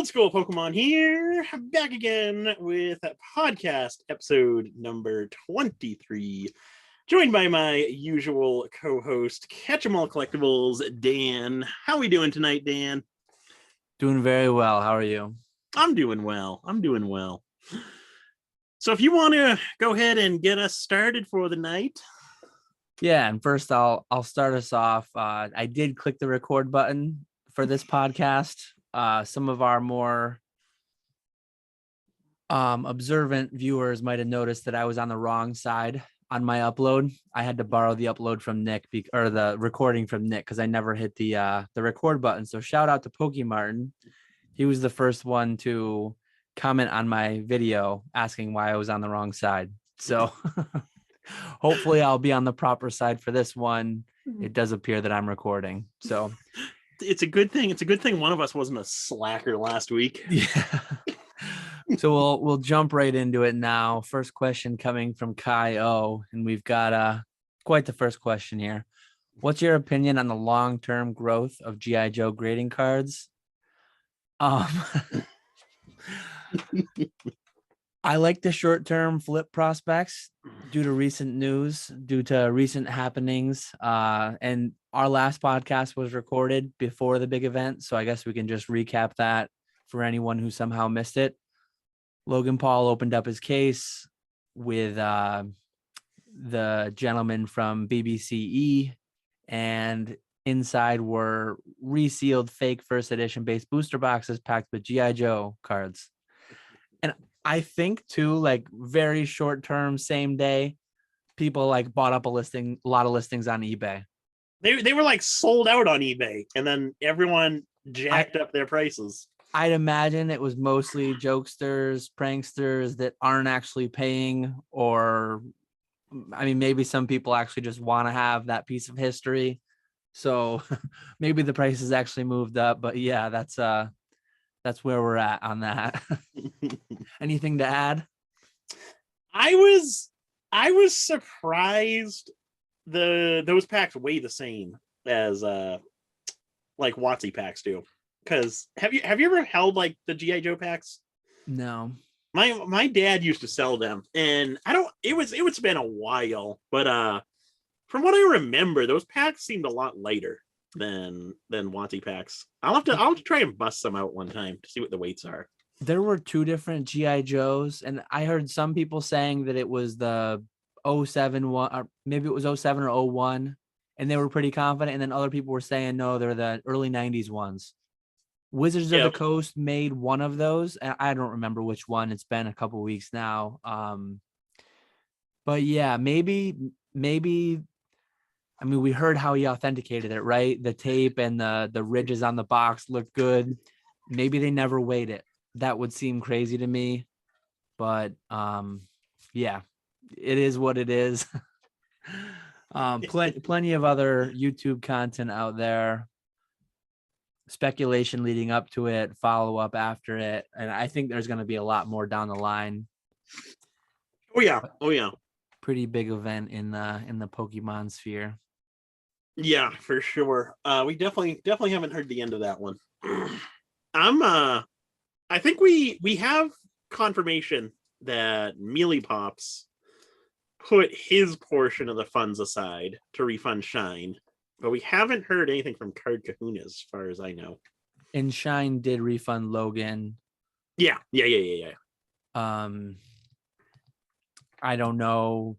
Old School Pokemon here, back again with podcast episode number 23. Joined by my usual co-host, Catch 'em All Collectibles, Dan. How are we doing tonight, Dan? Doing very well. How are you? I'm doing well. So if you want to go ahead and get us started for the night. Yeah, and first I'll start us off. I did click the record button for this podcast. Some of our more observant viewers might have noticed that I was on the wrong side on my upload. I had to borrow the upload from Nick or the recording from Nick because I never hit the record button. So shout out to Pokémon. He was the first one to comment on my video asking why I was on the wrong side. So hopefully I'll be on the proper side for this one. It does appear that I'm recording. So it's a good thing. It's a good thing one of us wasn't a slacker last week. Yeah. So we'll jump right into it now. First question coming from Kai O, and we've got quite the first question here. What's your opinion on the long-term growth of G.I. Joe grading cards? I like the short-term flip prospects due to recent news, due to recent happenings. And our last podcast was recorded before the big event, so I guess we can just recap that for anyone who somehow missed it. Logan Paul opened up his case with the gentleman from BBCE, and inside were resealed fake first edition base booster boxes packed with G.I. Joe cards. And I think too, like very short term, same day, people like bought up a lot of listings on eBay. They were like sold out on eBay, and then everyone jacked up their prices. I'd imagine it was mostly jokesters, pranksters that aren't actually paying, or I mean, maybe some people actually just want to have that piece of history. So maybe the prices actually moved up, but yeah, that's where we're at on that. Anything to add? I was surprised those packs weigh the same as like WotC packs do. Because have you ever held like the G.I. Joe packs? No. My dad used to sell them, and it's been a while, but from what I remember, those packs seemed a lot lighter than WotC packs. I'll have to try and bust some out one time to see what the weights are. There were two different G.I. Joes, and I heard some people saying that it was the 07 one, or maybe it was 07 or 01, and they were pretty confident, and then other people were saying no, they're the early 90s ones. Wizards of the Coast made one of those, and I don't remember which one. It's been a couple weeks now. But yeah, maybe I mean, we heard how he authenticated it, right? The tape and the ridges on the box looked good. Maybe they never weighed it. That would seem crazy to me. But yeah, it is what it is. Plenty of other YouTube content out there. Speculation leading up to it, follow up after it, and I think there's going to be a lot more down the line. Oh yeah. Pretty big event in the Pokemon sphere. Yeah, for sure. We definitely haven't heard the end of that one. I think we have confirmation that Mealy Pops put his portion of the funds aside to refund Shine. But we haven't heard anything from Card Kahuna as far as I know. And Shine did refund Logan. Yeah. I don't know.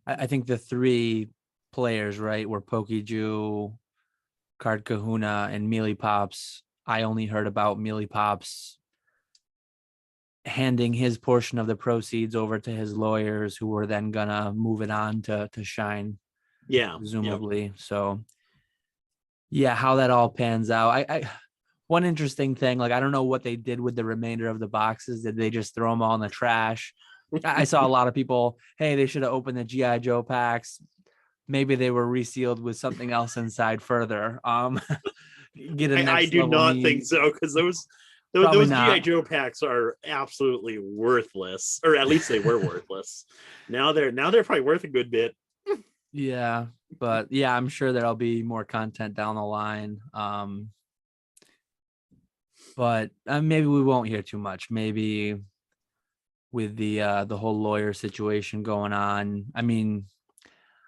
I think the three players, right, were Pokeju, Card Kahuna, and Mealy Pops. I only heard about Mealy Pops handing his portion of the proceeds over to his lawyers, who were then gonna move it on to Shine. Yeah, presumably. Yep. So yeah, how that all pans out. I one interesting thing, like I don't know what they did with the remainder of the boxes. Did they just throw them all in the trash? I saw a lot of people, hey, they should have opened the G.I. Joe packs. Maybe they were resealed with something else inside further. Get a next I do not meme. think so, because those G.I. Joe packs are absolutely worthless, or at least they were worthless. Now they're probably worth a good bit. Yeah, but yeah, I'm sure there'll be more content down the line. but maybe we won't hear too much. Maybe with the whole lawyer situation going on. I mean,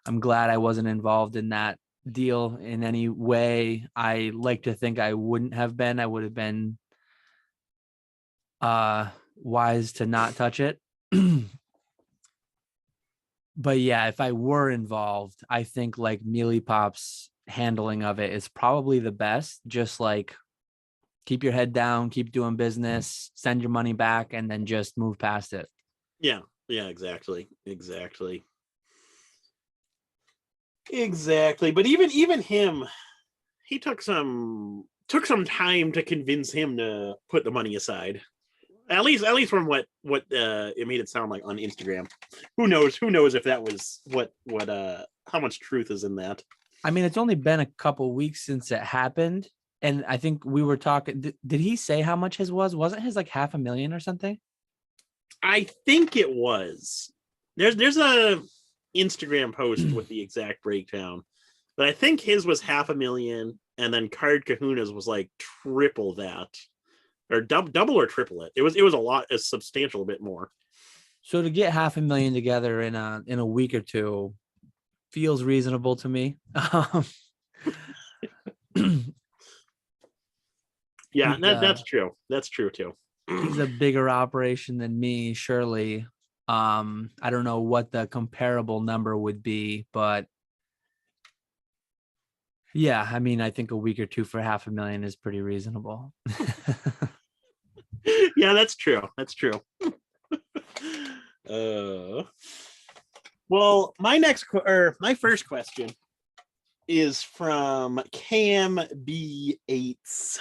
I'm glad I wasn't involved in that deal in any way. I like to think I wouldn't have been. I would have been wise to not touch it. But yeah, if I were involved, I think like Mealy Pop's handling of it is probably the best. Just like keep your head down, keep doing business, send your money back, and then just move past it. Yeah, exactly. But even him, he took some time to convince him to put the money aside. At least from what it made it sound like on Instagram. Who knows if that was what how much truth is in that. I mean, it's only been a couple weeks since it happened. And I think we were talking. Did he say how much his was? Wasn't his like $500,000 or something? I think it was. There's a Instagram post with the exact breakdown, but I think his was $500,000, and then Card Kahuna's was like triple that, or double or triple it. It was a lot, a substantial bit more. So to get $500,000 together in a week or two feels reasonable to me. Yeah, that's true. That's true too. He's a bigger operation than me, surely. I don't know what the comparable number would be, but yeah, I mean, I think a week or two for $500,000 is pretty reasonable. Yeah, that's true. Well, my first question is from Kam B8,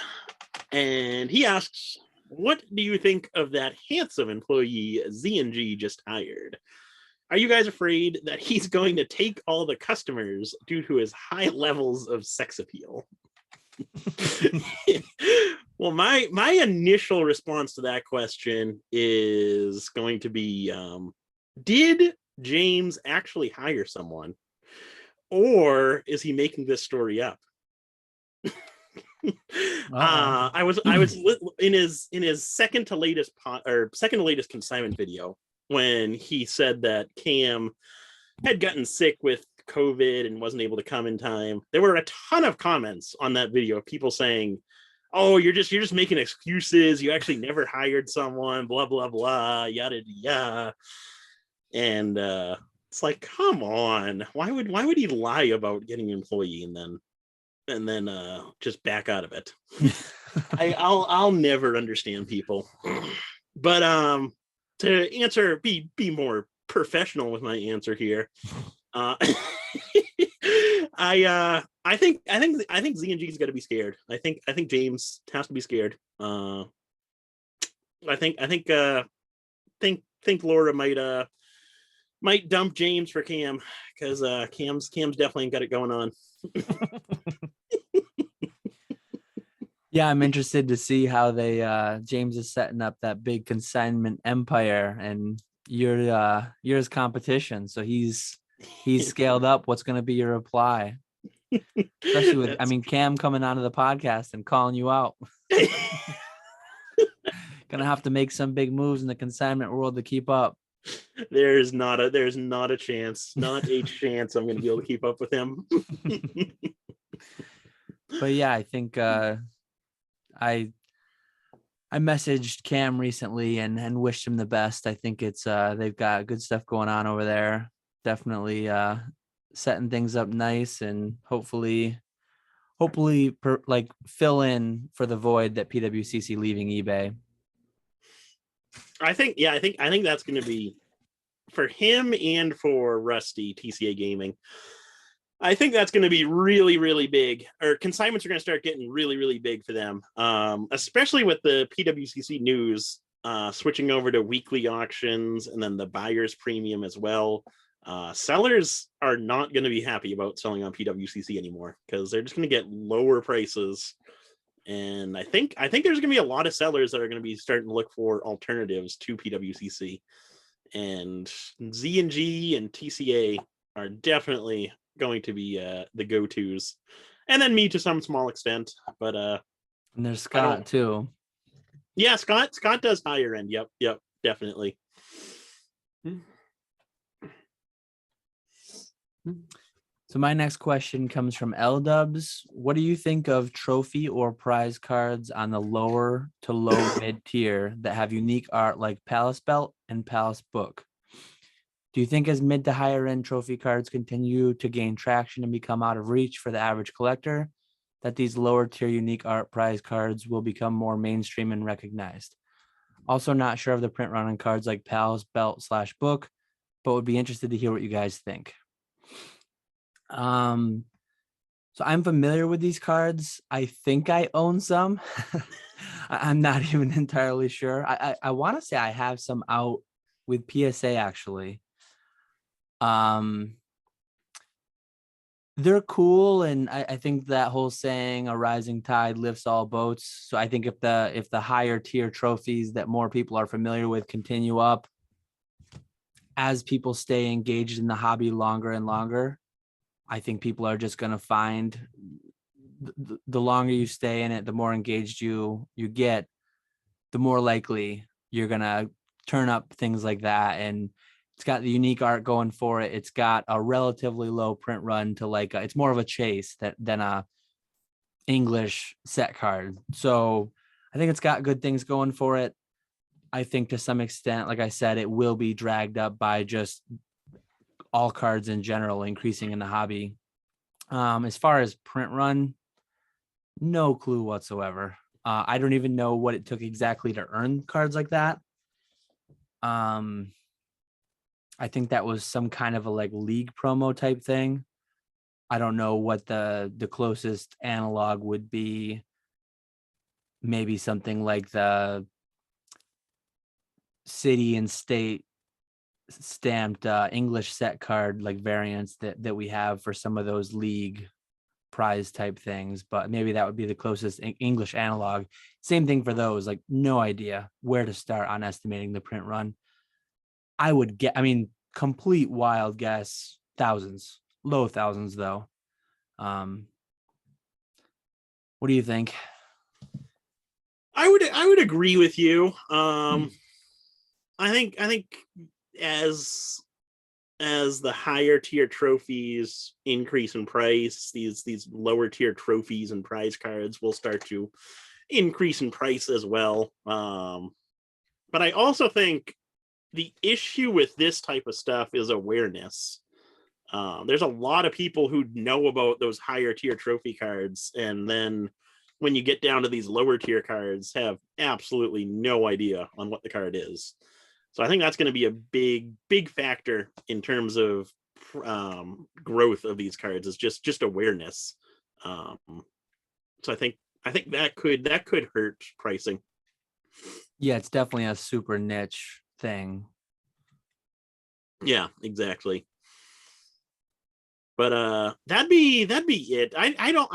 and he asks, "What do you think of that handsome employee Z&G just hired? Are you guys afraid that he's going to take all the customers due to his high levels of sex appeal?" Well, my initial response to that question is going to be, did James actually hire someone, or is he making this story up? I was in his second to latest consignment video when he said that Kam had gotten sick with COVID and wasn't able to come in time. There were a ton of comments on that video of people saying, "Oh, you're just making excuses. You actually never hired someone, blah blah blah, yada yada." And it's like, come on, why would he lie about getting an employee and then just back out of it? I'll never understand people. But to answer, be more professional with my answer here. I think Z&G's got to be scared. I think James has to be scared. I think Laura might dump James for Kam, because Cam's definitely got it going on. Yeah, I'm interested to see how James is setting up that big consignment empire, and you're his competition. So he's scaled up. What's going to be your reply? Especially with, Kam coming onto the podcast and calling you out. Gonna have to make some big moves in the consignment world to keep up. There's not a chance, not a chance I'm gonna be able to keep up with him. But yeah, I think I messaged Kam recently and wished him the best. I think it's they've got good stuff going on over there. Definitely setting things up nice, and hopefully fill in for the void that PWCC leaving eBay. I think that's going to be for him and for Rusty TCA Gaming. I think that's going to be really, really big. Or consignments are going to start getting really, really big for them, especially with the PWCC news switching over to weekly auctions and then the buyer's premium as well. Sellers are not going to be happy about selling on PWCC anymore, because they're just going to get lower prices. And I think there's going to be a lot of sellers that are going to be starting to look for alternatives to PWCC. And Z&G and TCA are definitely going to be the go-tos. And then me to some small extent. But and there's Scott too. Yeah, Scott does higher end. Yep, definitely. So my next question comes from L Dubs. What do you think of trophy or prize cards on the lower to low mid tier that have unique art like Palace Belt and Palace Book? Do you think as mid to higher end trophy cards continue to gain traction and become out of reach for the average collector, that these lower tier unique art prize cards will become more mainstream and recognized? Also not sure of the print run on cards like Palace Belt / Book, but would be interested to hear what you guys think. So I'm familiar with these cards. I think I own some. I'm not even entirely sure. I want to say I have some out with PSA actually. They're cool, and I think that whole saying, "A rising tide lifts all boats." So I think if the higher tier trophies that more people are familiar with continue up, as people stay engaged in the hobby longer and longer, I think people are just going to find the longer you stay in it, the more engaged you get, the more likely you're going to turn up things like that. And it's got the unique art going for it. It's got a relatively low print run to it's more of a chase than a English set card. So I think it's got good things going for it. I think to some extent, like I said, it will be dragged up by just all cards in general increasing in the hobby. As far as print run, no clue whatsoever. I don't even know what it took exactly to earn cards like that. I think that was some kind of a league promo type thing. I don't know what the closest analog would be. Maybe something like the city and state stamped English set card variants that we have for some of those league prize type things, but maybe that would be the closest English analog. Same thing for those. No idea where to start on estimating the print run. I would get, complete wild guess, thousands, low thousands though. What do you think? I would agree with you. I think as the higher tier trophies increase in price, these lower tier trophies and prize cards will start to increase in price as well. But I also think the issue with this type of stuff is awareness. There's a lot of people who know about those higher tier trophy cards, and then when you get down to these lower tier cards, have absolutely no idea on what the card is. So I think that's going to be a big factor in terms of growth of these cards, is just awareness. So I think that could hurt pricing. Yeah, it's definitely a super niche thing. Yeah, exactly. But that'd be it. I don't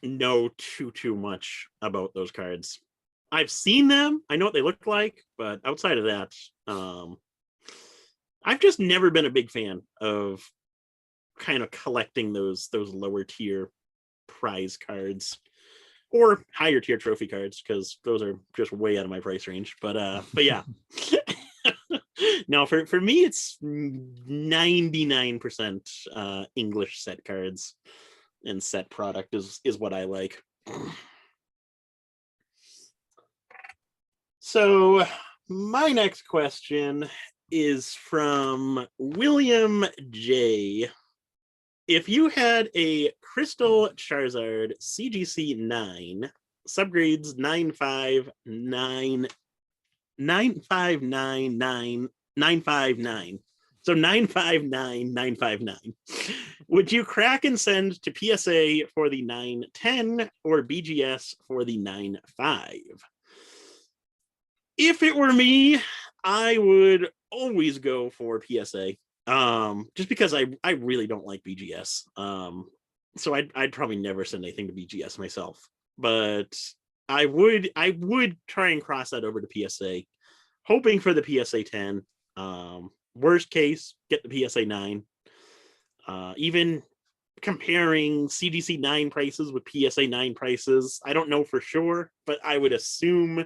know too much about those cards. I've seen them. I know what they look like, but outside of that, I've just never been a big fan of kind of collecting those lower tier prize cards or higher tier trophy cards, because those are just way out of my price range. But yeah. No, for me it's 99% English set cards, and set product is what I like. So my next question is from William J. If you had a Crystal Charizard CGC 9, subgrades 959, so 959959, would you crack and send to PSA for the 910 or BGS for the 95? If it were me, I would always go for PSA. Just because I really don't like BGS. So I'd probably never send anything to BGS myself. But I would try and cross that over to PSA, hoping for the PSA 10. Worst case, get the PSA 9. Even comparing CGC 9 prices with PSA 9 prices. I don't know for sure, but I would assume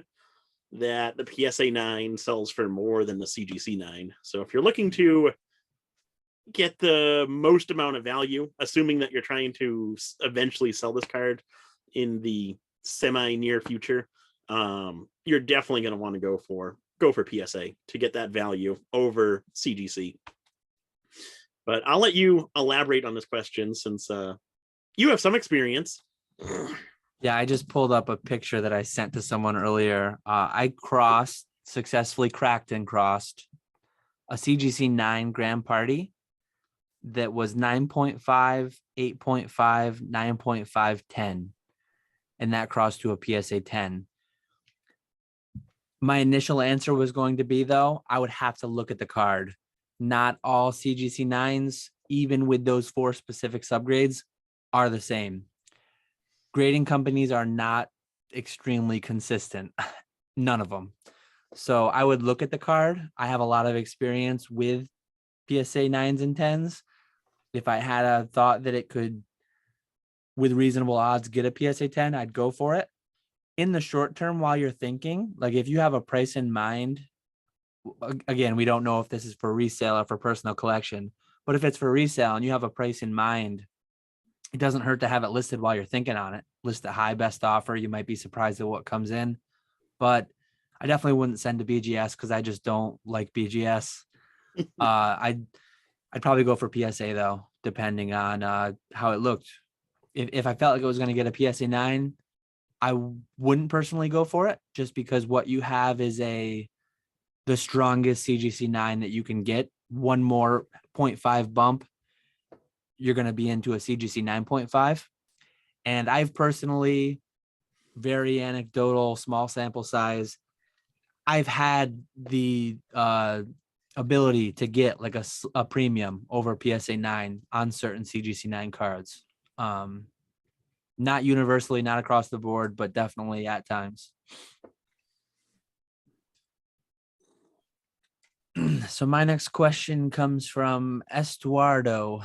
that the PSA 9 sells for more than the CGC 9. So if you're looking to get the most amount of value, assuming that you're trying to eventually sell this card in the semi near future, you're definitely going to want to go for PSA to get that value over CGC. But I'll let you elaborate on this question since you have some experience. Yeah, I just pulled up a picture that I sent to someone earlier. I successfully cracked and crossed a CGC 9 Grand Party that was 9.5, 8.5, 9.5, 10. And that crossed to a PSA 10. My initial answer was going to be, though, I would have to look at the card. Not all CGC 9s, even with those 4 specific subgrades, are the same. Grading companies are not extremely consistent. None of them. So I would look at the card. I have a lot of experience with PSA 9s and 10s. If I had a thought that it could, with reasonable odds, get a PSA 10, I'd go for it. In the short term, while you're thinking, like if you have a price in mind, again, we don't know if this is for resale or for personal collection, but if it's for resale and you have a price in mind, it doesn't hurt to have it listed while you're thinking on it. List a high best offer. You might be surprised at what comes in, but I definitely wouldn't send to BGS because I just don't like BGS. I'd probably go for PSA though, depending on how it looked. If I felt like it was going to get a PSA 9, I wouldn't personally go for it just because what you have is the strongest CGC 9 that you can get. One more 0.5 bump, you're going to be into a CGC 9.5. And I've personally, very anecdotal, small sample size, I've had the ability to get like a premium over PSA 9 on certain CGC 9 cards. Not universally, not across the board, but definitely at times. So my next question comes from Estuardo.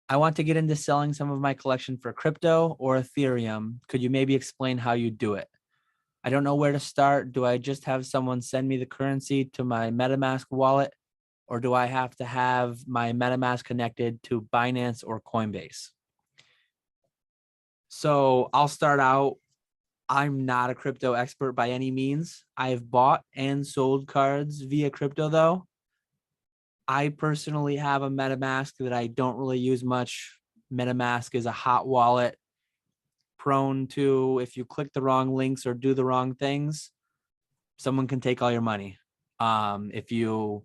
I want to get into selling some of my collection for crypto or Ethereum. Could you maybe explain how you do it? I don't know where to start. Do I just have someone send me the currency to my MetaMask wallet, or do I have to have my MetaMask connected to Binance or Coinbase? So I'll start out. I'm not a crypto expert by any means. I've bought and sold cards via crypto, though. I personally have a MetaMask that I don't really use much. MetaMask is a hot wallet, prone to, if you click the wrong links or do the wrong things, someone can take all your money. If you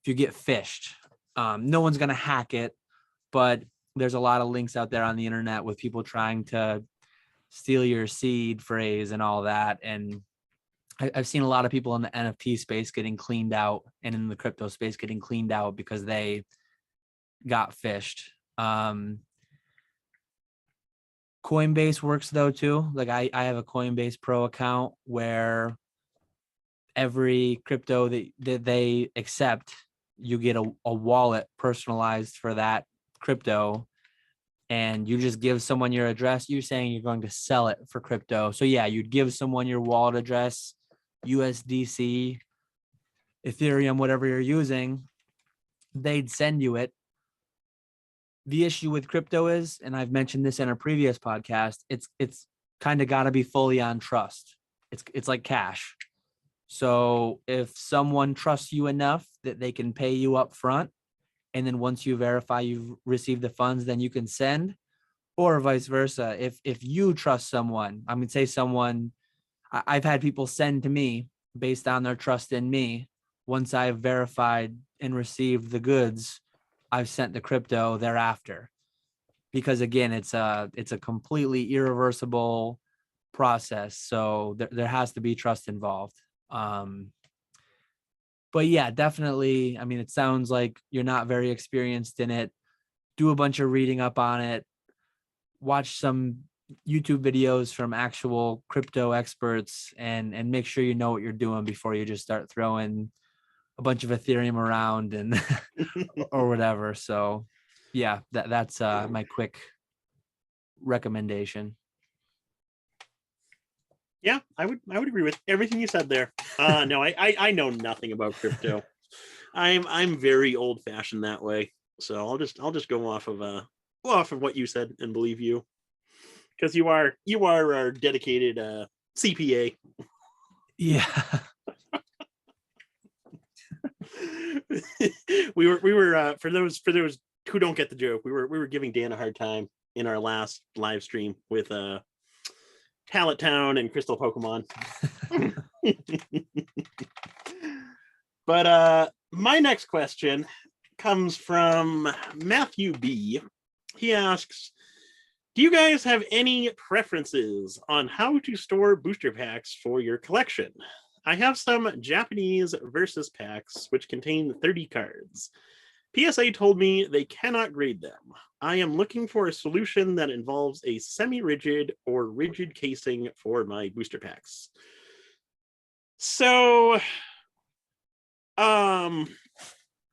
get phished, no one's going to hack it, but there's a lot of links out there on the internet with people trying to steal your seed phrase and all that. And I've seen a lot of people in the NFT space getting cleaned out and in the crypto space getting cleaned out because they got phished. Coinbase works though too. Like I have a Coinbase Pro account where every crypto that they accept, you get a wallet personalized for that crypto, and you just give someone your address. You're saying you're going to sell it for crypto. So yeah, you'd give someone your wallet address, USDC, Ethereum, whatever you're using, they'd send you it. The issue with crypto is, and I've mentioned this in a previous podcast, it's kind of got to be fully on trust. It's like cash. So if someone trusts you enough that they can pay you up front, and then once you verify you've received the funds, then you can send, or vice versa. If you trust someone, I mean, say someone, I've had people send to me based on their trust in me. Once I've verified and received the goods, I've sent the crypto thereafter, because again, it's a completely irreversible process. So there has to be trust involved. But yeah, definitely. I mean, it sounds like you're not very experienced in it. Do a bunch of reading up on it. Watch some YouTube videos from actual crypto experts and make sure you know what you're doing before you just start throwing a bunch of Ethereum around and or whatever. So Yeah, that's my quick recommendation. Yeah, I would agree with everything you said there. No, I know nothing about crypto. I'm very old fashioned that way. So I'll just go off of what you said and believe you, because you are our dedicated CPA. Yeah. we were for those who don't get the joke, we were giving Dan a hard time in our last live stream with Talent Town and Crystal Pokemon. But my next question comes from Matthew B. He asks, do you guys have any preferences on how to store booster packs for your collection? I have some Japanese versus packs which contain 30 cards. PSA told me they cannot grade them. I am looking for a solution that involves a semi-rigid or rigid casing for my booster packs. So, I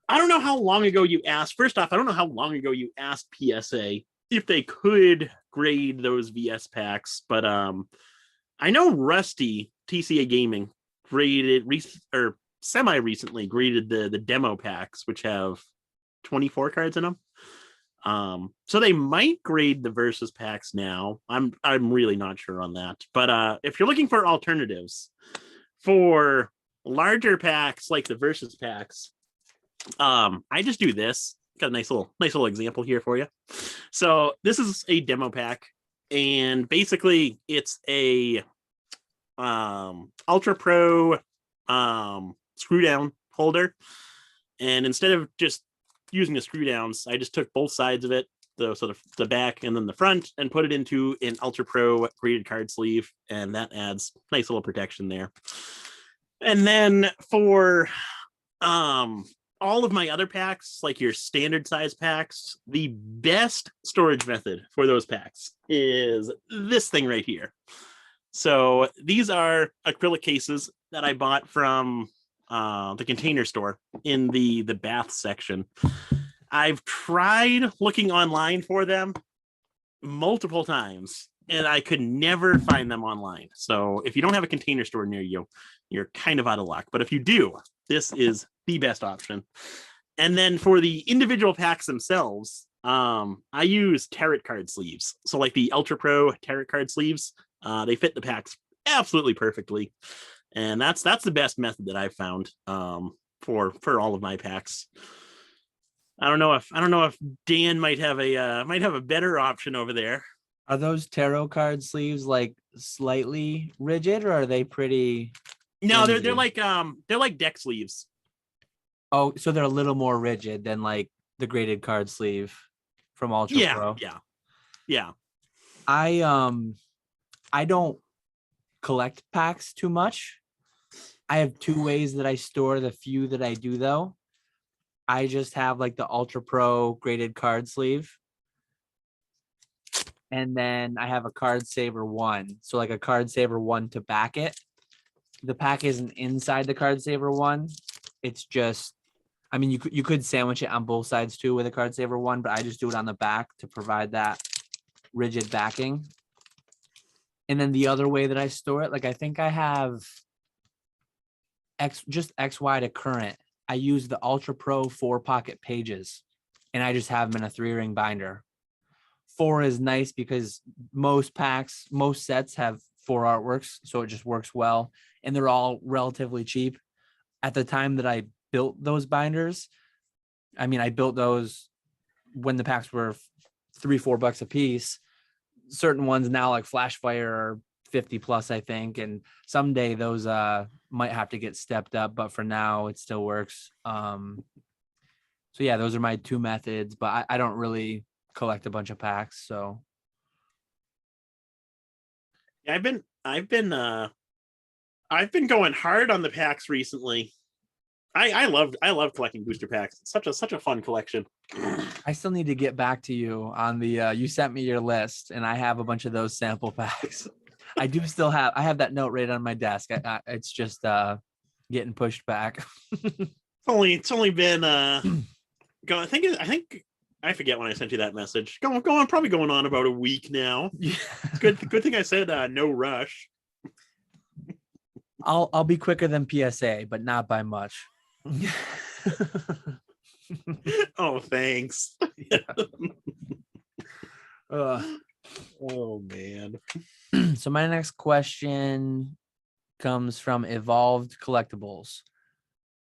don't know how long ago you asked. First off, I don't know how long ago you asked PSA if they could grade those VS packs, but I know Rusty TCA Gaming graded or semi recently graded the demo packs, which have 24 cards in them. So they might grade the versus packs now. I'm really not sure on that. But if you're looking for alternatives for larger packs like the versus packs, I just do this. Got a nice little example here for you. So this is a demo pack, and basically it's a Ultra Pro screw down holder. And instead of just using the screw downs, I just took both sides of it, the sort of the back and then the front, and put it into an Ultra Pro graded card sleeve, and that adds nice little protection there. And then for all of my other packs, like your standard size packs, the best storage method for those packs is this thing right here. So these are acrylic cases that I bought from the Container Store in the bath section. I've tried looking online for them multiple times, and I could never find them online. So if you don't have a Container Store near you, you're kind of out of luck. But if you do, this is the best option. And then for the individual packs themselves, I use tarot card sleeves. So like the Ultra Pro tarot card sleeves, they fit the packs absolutely perfectly. And that's the best method that I've found for all of my packs. I don't know if Dan might have a better option over there. Are those tarot card sleeves like slightly rigid, or are they pretty? No, flimsy? they're like deck sleeves. Oh, so they're a little more rigid than like the graded card sleeve from Ultra Pro. Yeah. I don't collect packs too much. I have two ways that I store the few that I do though. I just have like the Ultra Pro graded card sleeve. And then I have a Card Saver 1. So like a Card Saver 1 to back it. The pack isn't inside the Card Saver 1. It's just, I mean, you could sandwich it on both sides too with a Card Saver 1, but I just do it on the back to provide that rigid backing. And then the other way that I store it, like I think I have XY to current. I use the Ultra Pro 4 pocket pages, and I just have them in a 3-ring binder. 4 is nice because most sets have 4 artworks, so it just works well, and they're all relatively cheap. At the time that I built those binders, I mean, I built those when the packs were $3-4 a piece. Certain ones now, like Flashfire, are 50 plus, I think, and someday those might have to get stepped up, but for now it still works. So yeah, those are my two methods, but I don't really collect a bunch of packs. So yeah, I've been going hard on the packs recently. I love collecting booster packs. It's such a fun collection. I still need to get back to you on the you sent me your list, and I have a bunch of those sample packs. I have that note right on my desk. It's just getting pushed back. It's only been I think I forget when I sent you that message. Probably going on about a week now. Yeah. Good thing I said no rush. I'll be quicker than PSA, but not by much. Oh, thanks. Oh man. So my next question comes from Evolved Collectibles.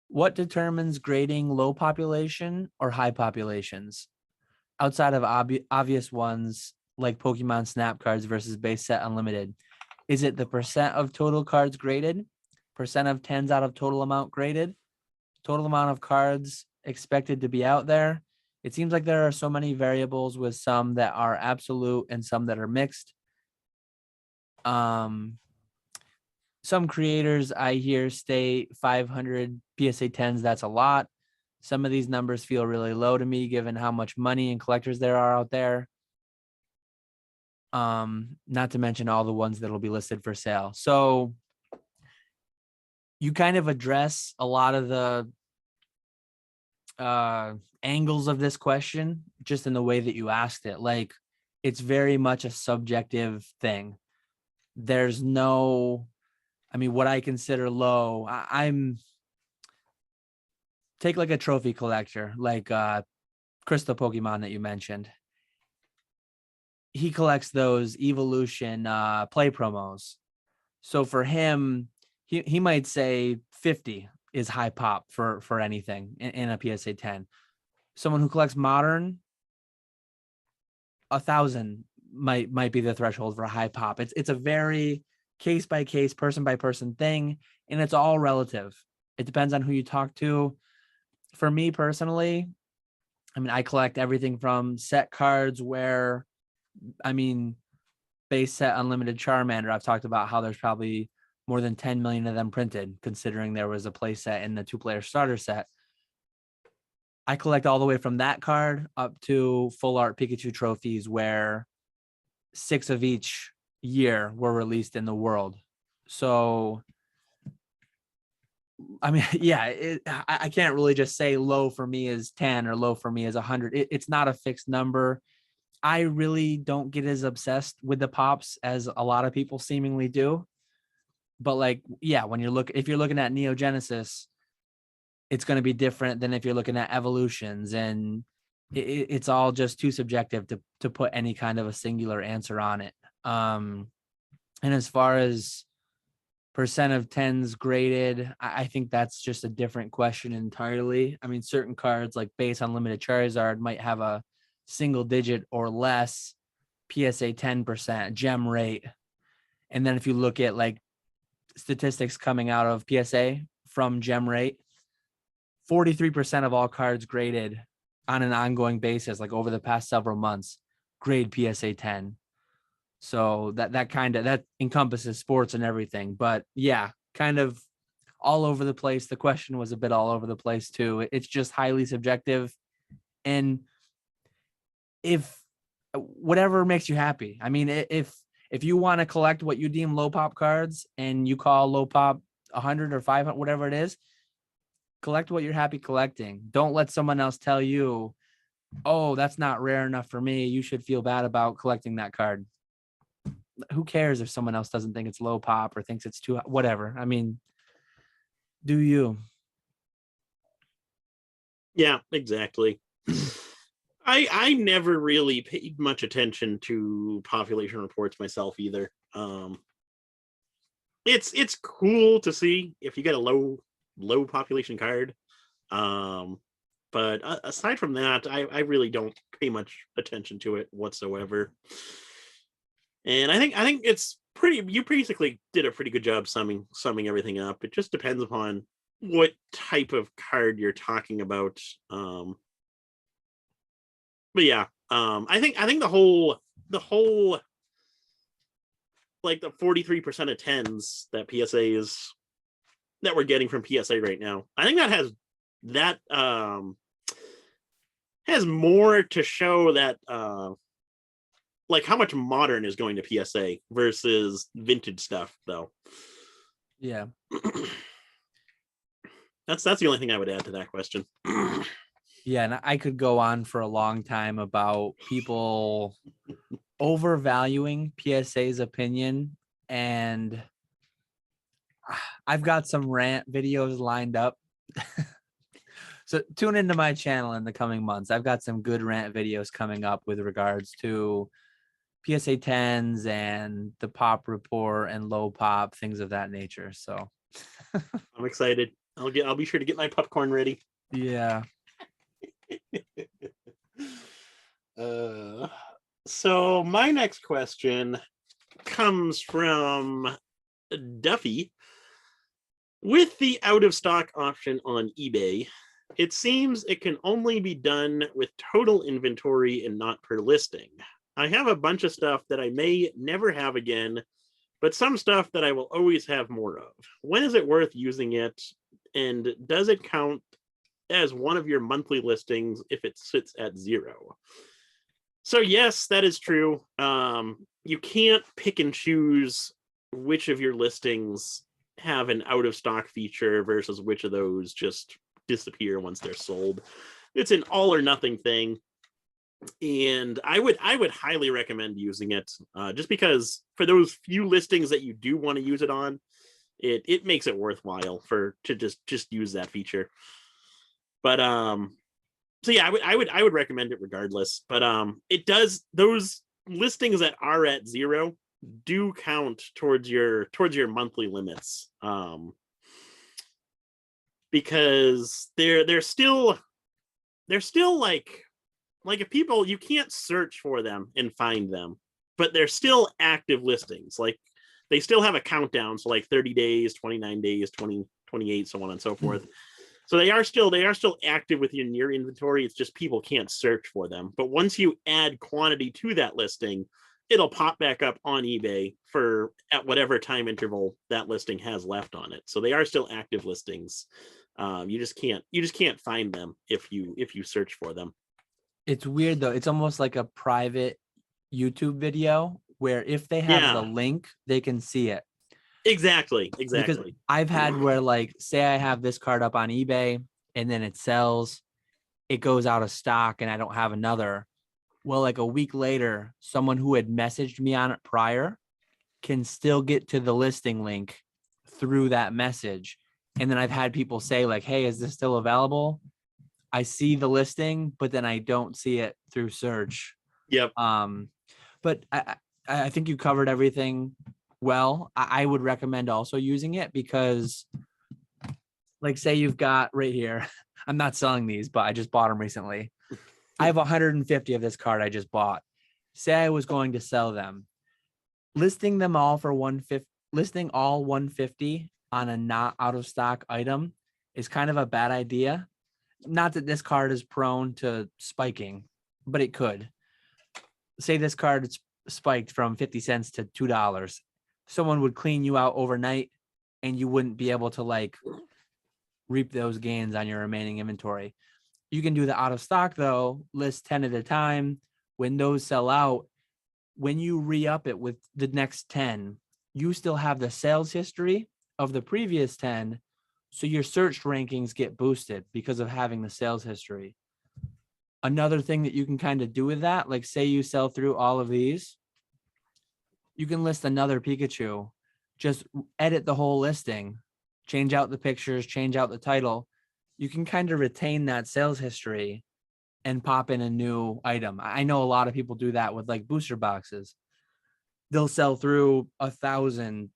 What determines grading low population or high populations? Outside of obvious ones like Pokemon Snap cards versus base set unlimited, is it the percent of total cards graded, percent of tens out of total amount graded, total amount of cards expected to be out there? It seems like there are so many variables, with some that are absolute and some that are mixed. Some creators I hear state 500 PSA 10s. That's a lot. Some of these numbers feel really low to me, given how much money and collectors there are out there. Not to mention all the ones that will be listed for sale. So you kind of address a lot of the angles of this question just in the way that you asked it. Like, it's very much a subjective thing. There's no, I mean, what I consider low, I'm take like a trophy collector, like Crystal Pokemon that you mentioned. He collects those evolution play promos. So for him, he might say 50 is high pop for anything in a PSA 10. Someone who collects modern, 1,000 might be the threshold for a high pop. It's a very case by case, person by person thing, and it's all relative. It depends on who you talk to. For me personally, I mean, I collect everything from set cards where, I mean, base set unlimited Charmander. I've talked about how there's probably more than 10 million of them printed, considering there was a play set in the 2-player starter set. I collect all the way from that card up to full art Pikachu trophies, where 6 of each year were released in the world. So, I mean, yeah, I can't really just say low for me is 10 or low for me is 100. It's not a fixed number. I really don't get as obsessed with the pops as a lot of people seemingly do. But like, yeah, when if you're looking at Neo Genesis, it's going to be different than if you're looking at Evolutions, and it's all just too subjective to put any kind of a singular answer on it. And as far as percent of 10s graded, I think that's just a different question entirely. I mean, certain cards like base unlimited Charizard might have a single digit or less PSA 10% gem rate. And then if you look at like statistics coming out of PSA from gem rate, 43% of all cards graded on an ongoing basis, like over the past several months, grade PSA 10. So that encompasses sports and everything. But yeah, kind of all over the place. The question was a bit all over the place too. It's just highly subjective. And if whatever makes you happy. I mean, if you want to collect what you deem low pop cards and you call low pop 100 or 500, whatever it is, collect what you're happy collecting. Don't let someone else tell you, oh, that's not rare enough for me, you should feel bad about collecting that card. Who cares if someone else doesn't think it's low pop or thinks it's too, whatever. I mean, do you? Yeah, exactly. I never really paid much attention to population reports myself either. It's cool to see if you get a low population card. But aside from that, I really don't pay much attention to it whatsoever. And I think it's pretty. You basically did a pretty good job summing everything up. It just depends upon what type of card you're talking about. But yeah, I think the whole like the 43% of 10s that PSA is that we're getting from PSA right now. I think that has more to show that like how much modern is going to PSA versus vintage stuff, though. Yeah. That's the only thing I would add to that question. Yeah, and I could go on for a long time about people overvaluing PSA's opinion, and I've got some rant videos lined up. So tune into my channel in the coming months. I've got some good rant videos coming up with regards to PSA 10s and the pop report and low pop, things of that nature. So I'm excited. I'll be sure to get my popcorn ready. yeah. So my next question comes from Duffy. With the out of stock option on eBay, it seems it can only be done with total inventory and not per listing. I have a bunch of stuff that I may never have again, but some stuff that I will always have more of. When is it worth using it? And does it count as one of your monthly listings if it sits at 0? So yes, that is true. You can't pick and choose which of your listings have an out of stock feature versus which of those just disappear once they're sold. It's an all or nothing thing. And I would highly recommend using it, just because for those few listings that you do want to use it on, it makes it worthwhile to just use that feature. But so yeah, I would recommend it regardless. But it does, those listings that are at 0 do count towards your monthly limits, because they're still like if people, you can't search for them and find them, but they're still active listings. Like they still have a countdown, so like 30 days, 29 days, 20, 28, so on and so forth. So they are still active within your inventory. It's just people can't search for them. But once you add quantity to that listing, it'll pop back up on eBay for at whatever time interval that listing has left on it. So they are still active listings. You just can't find them if you search for them. It's weird though. It's almost like a private YouTube video where if they have the link, they can see it. Exactly. Because I've had where, like, say I have this card up on eBay and then it sells, it goes out of stock and I don't have another. Well, like a week later, someone who had messaged me on it prior can still get to the listing link through that message. And then I've had people say like, hey, is this still available? I see the listing, but then I don't see it through search. Yep. But I think you covered everything well. I would recommend also using it because, like, say you've got right here, I'm not selling these, but I just bought them recently. I have 150 of this card I just bought. Say I was going to sell them. Listing them all for 150, listing all 150 on a not out of stock item is kind of a bad idea. Not that this card is prone to spiking, but it could. Say this card is spiked from 50 cents to $2. Someone would clean you out overnight and you wouldn't be able to like reap those gains on your remaining inventory. You can do the out of stock though, list 10 at a time. When those sell out, when you re-up it with the next 10, you still have the sales history of the previous 10. So your search rankings get boosted because of having the sales history. Another thing that you can kind of do with that, like say you sell through all of these, you can list another Pikachu, just edit the whole listing, change out the pictures, change out the title. You can kind of retain that sales history and pop in a new item. I know a lot of people do that with like booster boxes. They'll sell through 1,000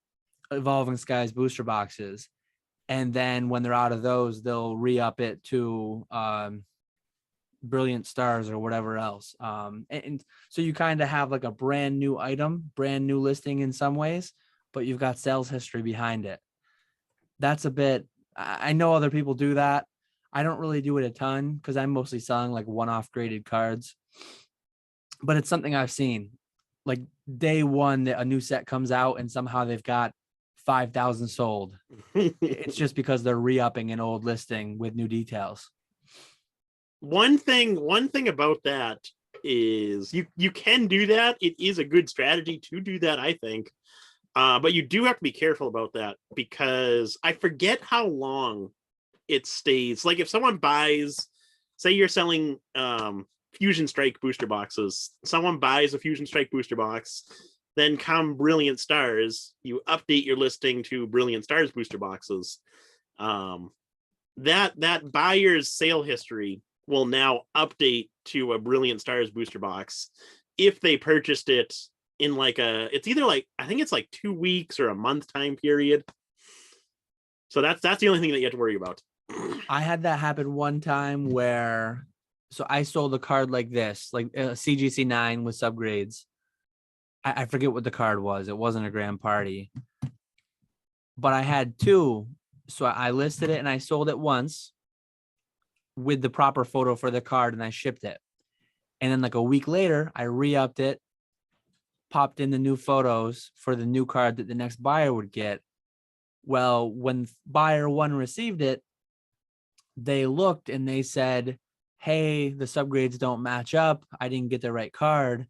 Evolving Skies booster boxes. And then when they're out of those, they'll re-up it to Brilliant Stars or whatever else. And so you kind of have like a brand new item, brand new listing in some ways, but you've got sales history behind it. That's a bit, I know other people do that. I don't really do it a ton because I'm mostly selling like one-off graded cards, but it's something I've seen. Like day one that a new set comes out and somehow they've got 5,000 sold. It's just because they're re-upping an old listing with new details. One thing about that is you can do that. It is a good strategy to do that, I think. But you do have to be careful about that because I forget how long it stays. Like if someone buys say you're selling Fusion Strike booster boxes. Someone buys a Fusion Strike booster box, then come Brilliant Stars, you update your listing to Brilliant Stars booster boxes. That buyer's sale history will now update to a Brilliant Stars booster box if they purchased it in like it's either like, I think it's like 2 weeks or a month time period. So that's the only thing that you have to worry about. I had that happen one time where, so I sold a card like this, like a CGC 9 with subgrades. I forget what the card was. It wasn't a grand party, but I had two. So I listed it and I sold it once with the proper photo for the card and I shipped it. And then like a week later, I re-upped it, popped in the new photos for the new card that the next buyer would get. Well, when buyer one received it, they looked and they said, hey, the subgrades don't match up. I didn't get the right card.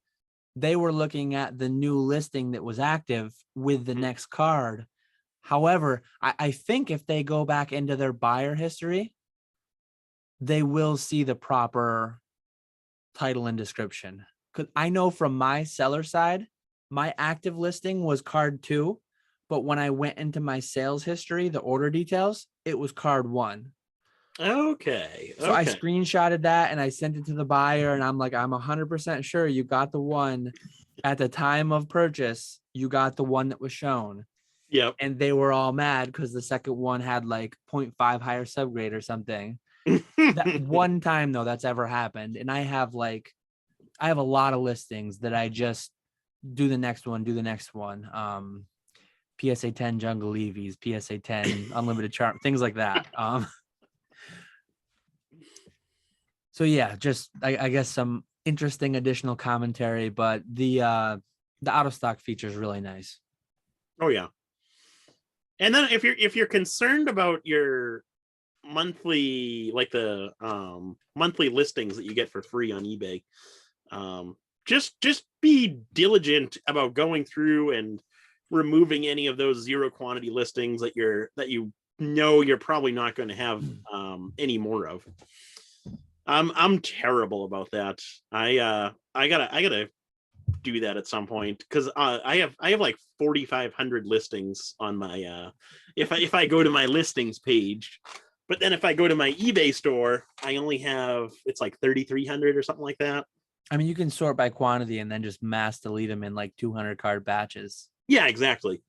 They were looking at the new listing that was active with the next card. However, I think if they go back into their buyer history, they will see the proper title and description. Because I know from my seller side, my active listing was card 2, but when I went into my sales history, the order details, it was card 1. Okay. So I screenshotted that and I sent it to the buyer and I'm like, I'm 100% sure you got the one at the time of purchase. You got the one that was shown. Yep. And they were all mad because the second one had like 0.5 higher subgrade or something. That one time though, that's ever happened. And I have a lot of listings that I just do the next one. PSA 10 Jungle Eevees, PSA 10 Unlimited Charm, things like that. So yeah, just I guess some interesting additional commentary, but the out of stock feature is really nice. Oh yeah. And then if you're concerned about your monthly, like the monthly listings that you get for free on eBay, just be diligent about going through and removing any of those zero quantity listings that you know you're probably not going to have any more of. I'm terrible about that. I gotta do that at some point because I have like 4,500 listings on my if I go to my listings page, but then if I go to my eBay store, I only have, it's like 3,300 or something like that. I mean, you can sort by quantity and then just mass delete them in like 200 card batches. Yeah, exactly.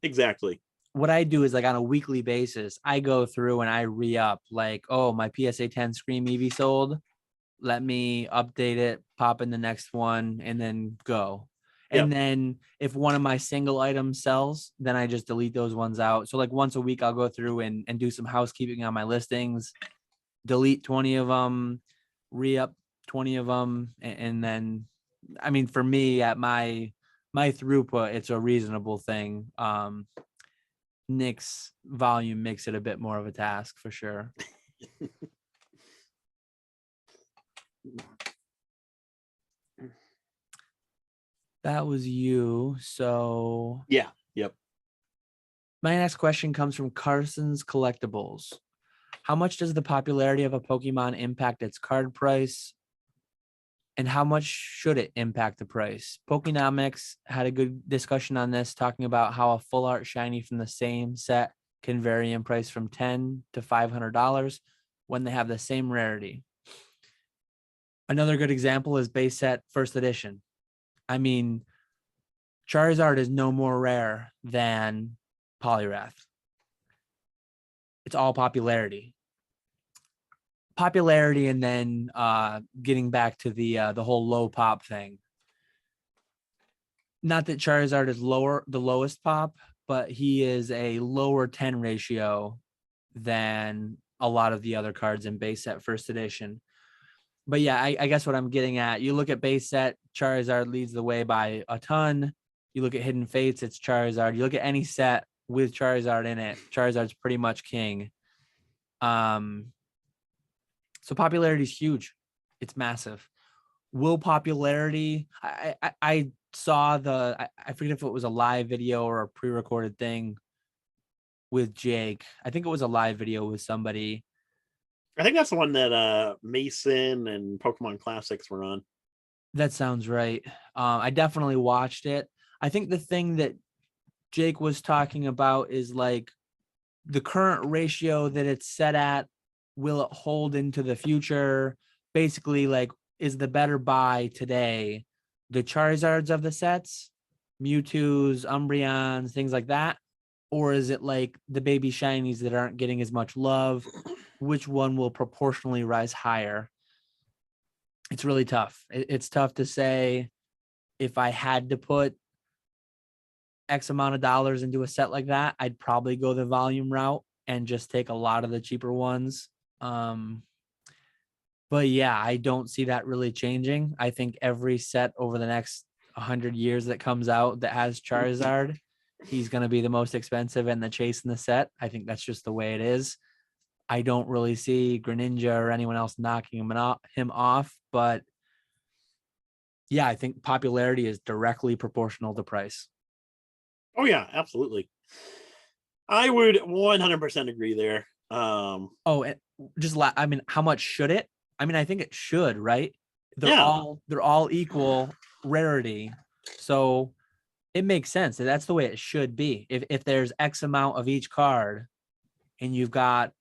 What I do is like on a weekly basis, I go through and I re-up like, oh, my PSA 10 Scream Eevee sold. Let me update it, pop in the next one, and then go. Yep. And then if one of my single items sells, then I just delete those ones out. So like once a week, I'll go through and do some housekeeping on my listings, delete 20 of them, re-up 20 of them. And then, I mean, for me at my throughput, it's a reasonable thing. Nick's volume makes it a bit more of a task for sure. That was you. So yeah. Yep. My next question comes from Carson's Collectibles. How much does the popularity of a Pokemon impact its card price? And how much should it impact the price? Pokenomics had a good discussion on this, talking about how a full art shiny from the same set can vary in price from $10 to $500 when they have the same rarity. Another good example is base set first edition. I mean, Charizard is no more rare than Poliwrath. It's all popularity. And then getting back to the whole low pop thing. Not that Charizard is the lowest pop, but he is a lower 10 ratio than a lot of the other cards in base set first edition. But yeah, I guess what I'm getting at, you look at base set, Charizard leads the way by a ton. You look at Hidden Fates, it's Charizard. You look at any set with Charizard in it, Charizard's pretty much king. So popularity is huge. It's massive. Will popularity, I saw I forget if it was a live video or a pre-recorded thing with Jake. I think it was a live video with somebody. I think that's the one that Mason and Pokemon Classics were on. That sounds right. I definitely watched it. I think the thing that Jake was talking about is like the current ratio that it's set at, will it hold into the future? Basically, like, is the better buy today the Charizards of the sets, Mewtwo's, Umbreons, things like that? Or is it like the baby shinies that aren't getting as much love? Which one will proportionally rise higher? It's really tough. It's tough to say. If I had to put X amount of dollars into a set like that, I'd probably go the volume route and just take a lot of the cheaper ones. But yeah, I don't see that really changing. I think every set over the next 100 years that comes out that has Charizard, he's going to be the most expensive and the chase in the set. I think that's just the way it is. I don't really see Greninja or anyone else knocking him off, but yeah, I think popularity is directly proportional to price. Oh yeah, absolutely. I would 100% agree there. Oh, and I mean, how much should it? I mean, I think it should, right? They're Yeah. all equal rarity. So it makes sense. That's the way it should be. If there's X amount of each card and you've got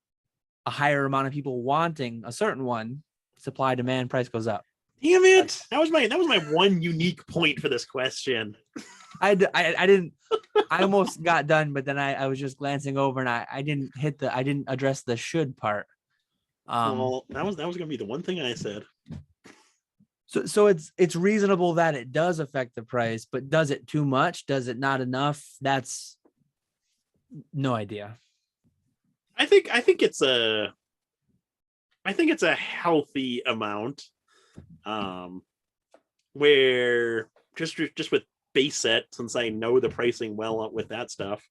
a higher amount of people wanting a certain one, supply demand, price goes up. Damn it! That was my one unique point for this question. I didn't. I almost got done, but then I was just glancing over and I didn't address the should part. Well, that was gonna be the one thing I said. So it's reasonable that it does affect the price, but does it too much? Does it not enough? That's no idea. I think it's a healthy amount. Where just with base set, since I know the pricing well with that stuff,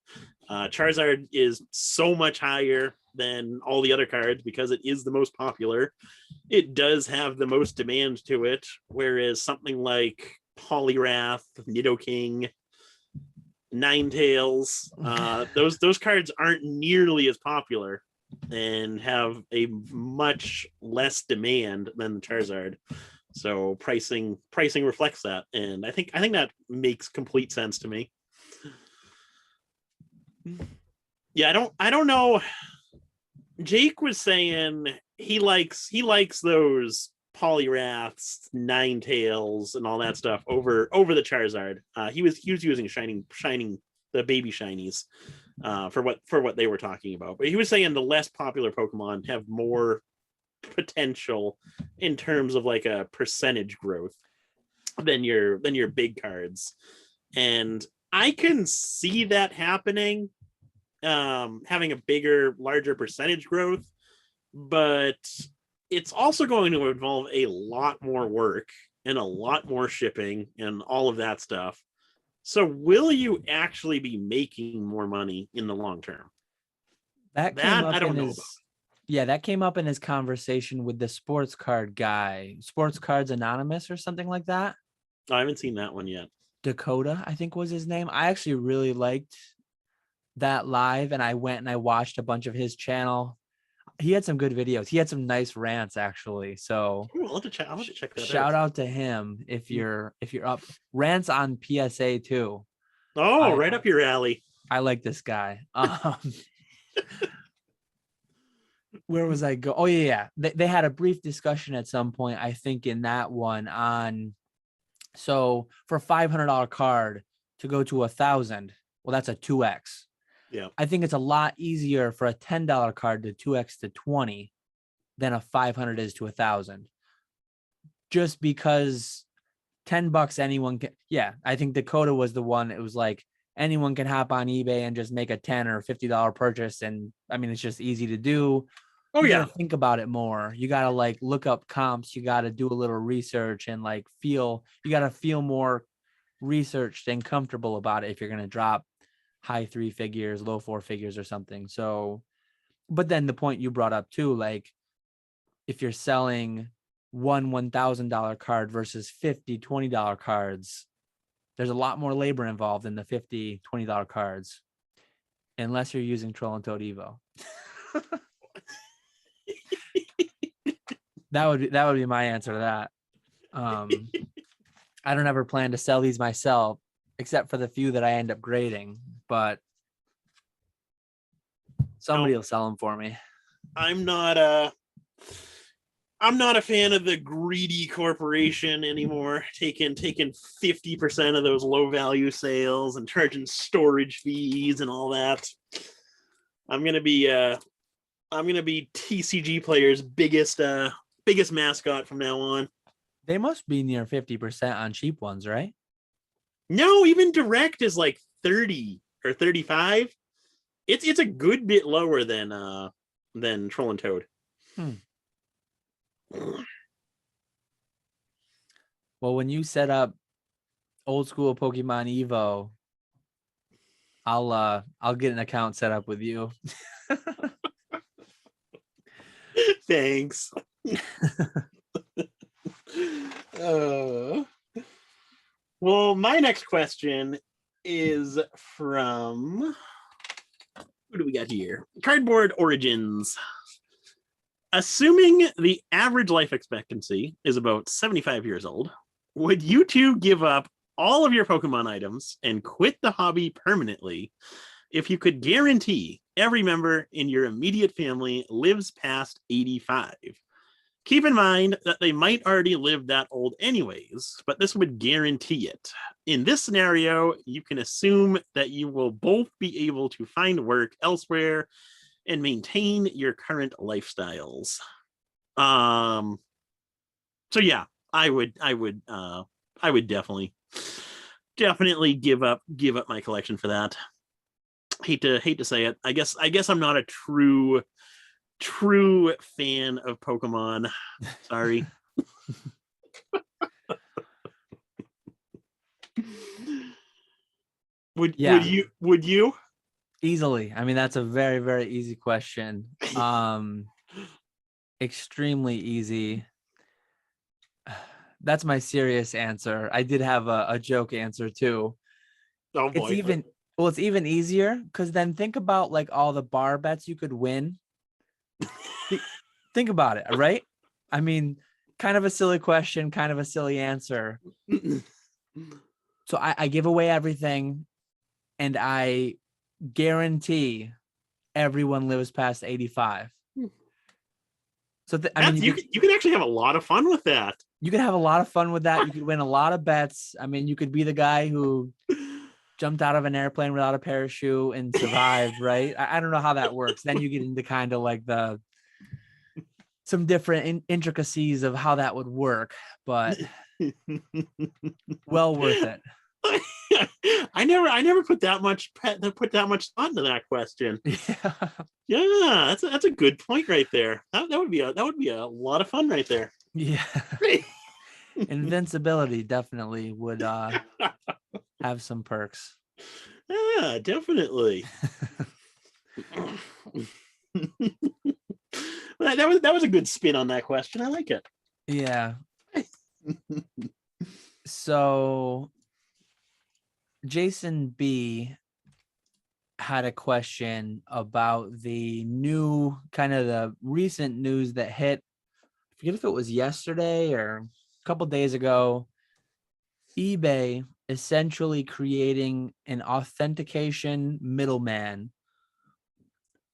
Charizard is so much higher than all the other cards because it is the most popular. It does have the most demand to it, whereas something like Poliwrath, Nidoking, Ninetales, those cards aren't nearly as popular and have a much less demand than the Charizard. So pricing reflects that, and I think that makes complete sense to me. Yeah, I don't know. Jake was saying he likes those Poliwraths, Ninetales, and all that stuff over the Charizard. He was using shining the baby shinies for what they were talking about. But he was saying the less popular Pokemon have more potential in terms of like a percentage growth than your big cards. And I can see that happening, having a larger percentage growth, but it's also going to involve a lot more work and a lot more shipping and all of that stuff. So will you actually be making more money in the long term? That came up I don't in know his about. Yeah, that came up in his conversation with the sports card guy, Sports Cards Anonymous or something like that. I haven't seen that one yet. Dakota, I think was his name. I actually really liked that live, and I went and I watched a bunch of his channel. He had some good videos. He had some nice rants actually. So Ooh, I'll have to check that shout out. out to him if you're up. Rants on PSA too. Oh, right up your alley. I like this guy. Where was I go? Oh yeah. They had a brief discussion at some point, I think, in that one on. So for a $500 card to go to 1,000, well, that's a 2x. Yeah. I think it's a lot easier for a $10 card to 2x to 20 than a 500 is to 1,000. Just because $10 anyone can. Yeah, I think Dakota was the one. It was like anyone can hop on eBay and just make a $10 or $50 purchase, and I mean it's just easy to do. Oh you yeah. gotta think about it more. You gotta like look up comps. You gotta do a little research and like you gotta feel more researched and comfortable about it if you're gonna drop high 3 figures, low 4 figures or something. So, but then the point you brought up too, like if you're selling one $1,000 card versus 50 $20 cards, there's a lot more labor involved in the 50 $20 cards, unless you're using Troll and Toad Evo. That would be my answer to that. I don't ever plan to sell these myself, except for the few that I end up grading, but somebody will sell them for me. I'm not a fan of the greedy corporation anymore, taking 50% of those low value sales and charging storage fees and all that. I'm gonna be TCG players' biggest mascot from now on. They must be near 50% on cheap ones, right? No, even direct is like 30 or 35. It's a good bit lower than Troll and Toad. Well, when you set up old school Pokemon Evo, I'll get an account set up with you. Thanks. Well, my next question is from, who do we got here? Cardboard Origins. Assuming the average life expectancy is about 75 years old, would you two give up all of your Pokemon items and quit the hobby permanently if you could guarantee every member in your immediate family lives past 85? Keep in mind that they might already live that old anyways, but this would guarantee it. In this scenario, you can assume that you will both be able to find work elsewhere and maintain your current lifestyles. So yeah, I would definitely give up my collection for that. Hate to say it. I guess I'm not a true fan of Pokemon. Sorry. Would you? Easily. I mean, that's a very, very easy question. Extremely easy. That's my serious answer. I did have a joke answer too. Oh boy. It's even easier because then think about like all the bar bets you could win. Think about it, right? I mean, kind of a silly question, kind of a silly answer. So I give away everything and I guarantee everyone lives past 85. So I mean, you can actually have a lot of fun with that. You could have a lot of fun with that. You could win a lot of bets. I mean, you could be the guy who jumped out of an airplane without a parachute and survived, right? I don't know how that works. Then you get into kind of like some different intricacies of how that would work, but well worth it. I never put that much thought into that question. Yeah, that's a good point right there. That would be a lot of fun right there. Yeah. Invincibility definitely would have some perks. Yeah, definitely. that was a good spin on that question. I like it. Yeah. So Jason B had a question about the new kind of the recent news that hit. I forget if it was yesterday or a couple days ago. eBay essentially creating an authentication middleman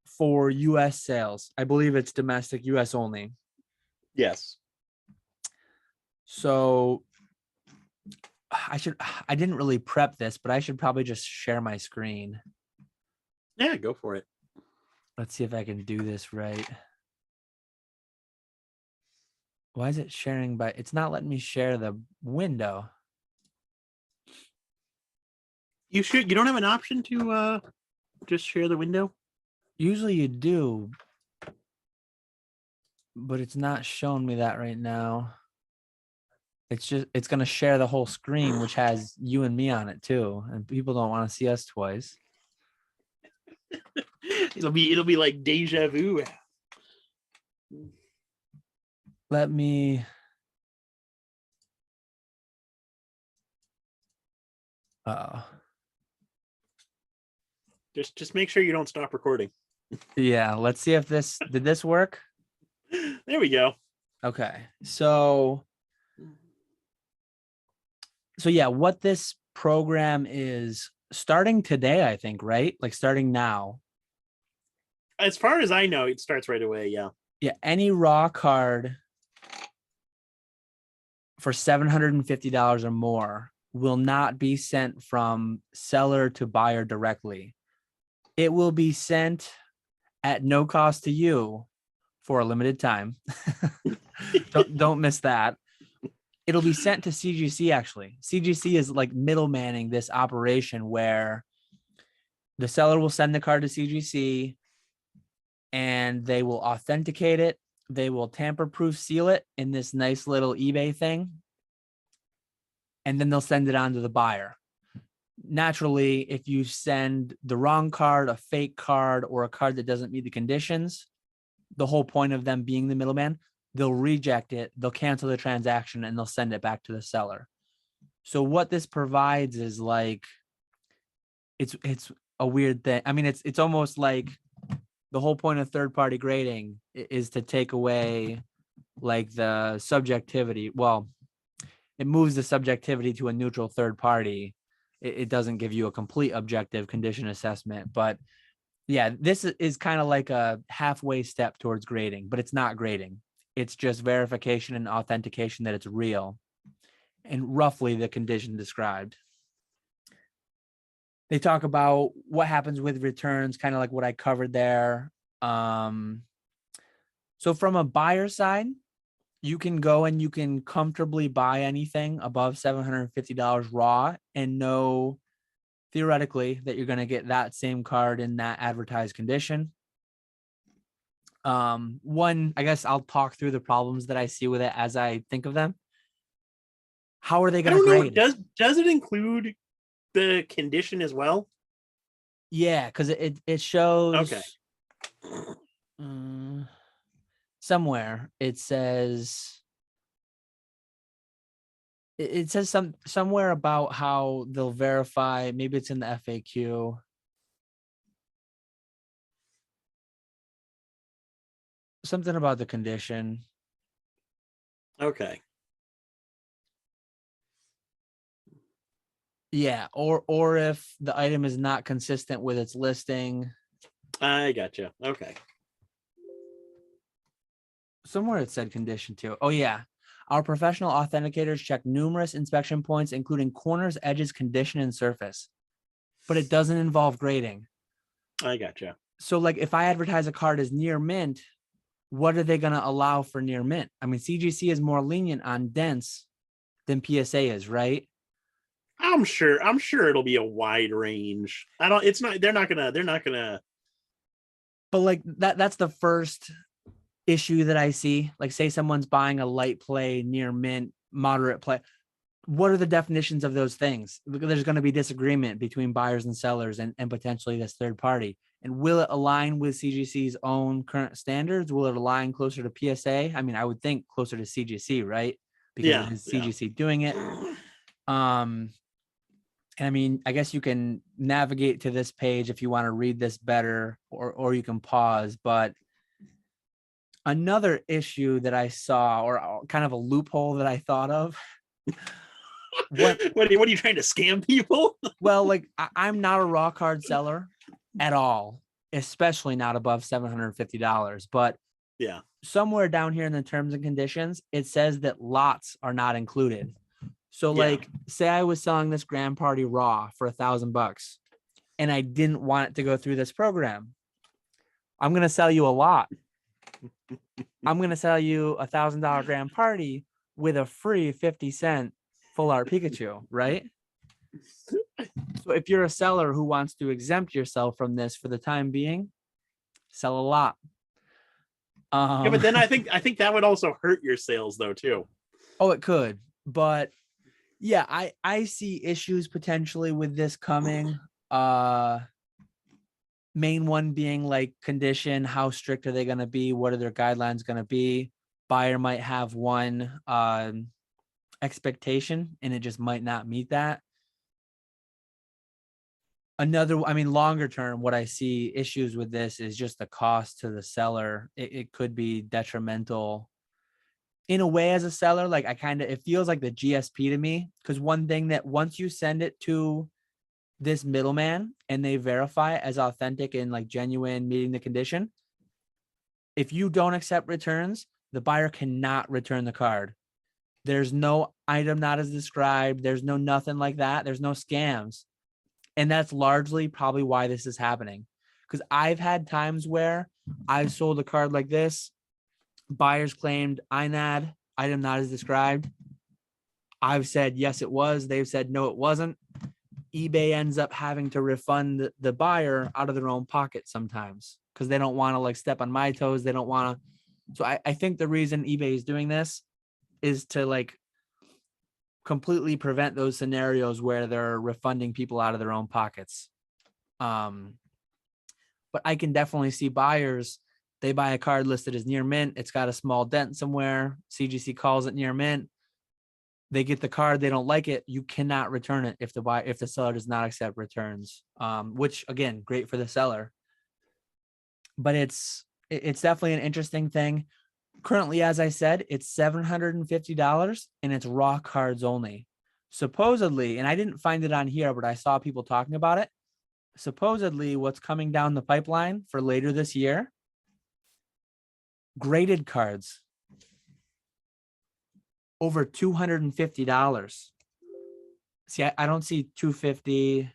for US sales. I believe it's domestic US only. Yes. So I didn't really prep this, but I should probably just share my screen. Yeah, go for it. Let's see if I can do this right. Why is it sharing by? It's not letting me share the window. You don't have an option to just share the window? Usually you do, but it's not showing me that right now. It's going to share the whole screen, which has you and me on it too. And people don't want to see us twice. It'll be like deja vu. Let me. Just make sure you don't stop recording. Yeah, let's see if did this work? There we go. Okay. So yeah, what this program is starting today, I think, right? Like starting now. As far as I know, it starts right away. Yeah. Yeah, any raw card for $750 or more will not be sent from seller to buyer directly. It will be sent at no cost to you for a limited time. don't miss that. It'll be sent to CGC. Actually, CGC is like middlemaning this operation where the seller will send the card to CGC and they will authenticate it. They will tamper-proof seal it in this nice little eBay thing, and then they'll send it on to the buyer. Naturally, if you send the wrong card, a fake card, or a card that doesn't meet the conditions, the whole point of them being the middleman, they'll reject it, they'll cancel the transaction, and they'll send it back to the seller. So what this provides is like, it's a weird thing. I mean, it's almost like the whole point of third-party grading is to take away like the subjectivity. Well, it moves the subjectivity to a neutral third party. It doesn't give you a complete objective condition assessment, but yeah, this is kind of like a halfway step towards grading, but it's not grading. It's just verification and authentication that it's real and roughly the condition described. They talk about what happens with returns, kind of like what I covered there. So from a buyer side, you can go and you can comfortably buy anything above $750 raw and know theoretically that you're going to get that same card in that advertised condition. One, I guess I'll talk through the problems that I see with it as I think of them. How are they I going to don't know. grade? Does it include the condition as well? Yeah, because it shows Okay. somewhere it says somewhere about how they'll verify. Maybe it's in the FAQ. Something about the condition. Okay. Yeah, or if the item is not consistent with its listing. I gotcha. Okay. Somewhere it said condition too. Oh yeah. Our professional authenticators check numerous inspection points, including corners, edges, condition, and surface. But it doesn't involve grading. I gotcha. So like if I advertise a card as near mint, what are they going to allow for near mint? I mean, CGC is more lenient on dense than PSA is, right? I'm sure it'll be a wide range. They're not gonna. But like that's the first issue that I see. Like say someone's buying a light play, near mint, moderate play. What are the definitions of those things? There's going to be disagreement between buyers and sellers and potentially this third party. And will it align with CGC's own current standards? Will it align closer to PSA? I mean, I would think closer to CGC, right? Because it is CGC doing it. And I mean, I guess you can navigate to this page if you want to read this better, or you can pause. But another issue that I saw, or kind of a loophole that I thought of. What are you trying to scam people? Well, like I'm not a raw card seller at all, especially not above $750. But yeah, somewhere down here in the terms and conditions, it says that lots are not included. So like, say I was selling this Grand Party raw for $1,000 and I didn't want it to go through this program. I'm going to sell you a lot. I'm going to sell you $1,000 Grand Party with a free 50-cent full art Pikachu, right? So if you're a seller who wants to exempt yourself from this for the time being, sell a lot. Yeah, but then I think that would also hurt your sales though too. Oh, it could, but yeah, I see issues potentially with this coming. Main one being like condition, how strict are they going to be? What are their guidelines going to be? Buyer might have one expectation and it just might not meet that. Another, I mean, longer term, what I see issues with this is just the cost to the seller. It could be detrimental in a way, as a seller, like it feels like the GSP to me, because one thing that once you send it to this middleman and they verify it as authentic and like genuine, meeting the condition, if you don't accept returns, the buyer cannot return the card. There's no item not as described. There's no nothing like that. There's no scams. And that's largely probably why this is happening. Because I've had times where I've sold a card like this. Buyers claimed INAD, item not as described. I've said, yes, it was. They've said, no, it wasn't. eBay ends up having to refund the buyer out of their own pocket sometimes because they don't want to like step on my toes. They don't want to. So I think the reason eBay is doing this is to like completely prevent those scenarios where they're refunding people out of their own pockets. But I can definitely see buyers, they buy a card listed as near mint. It's got a small dent somewhere. CGC calls it near mint. They get the card, they don't like it. You cannot return it if the seller does not accept returns. Which again, great for the seller. But it's definitely an interesting thing. Currently, as I said, it's $750 and it's raw cards only. Supposedly, and I didn't find it on here, but I saw people talking about it. Supposedly, what's coming down the pipeline for later this year, graded cards, over $250. See, I don't see $250.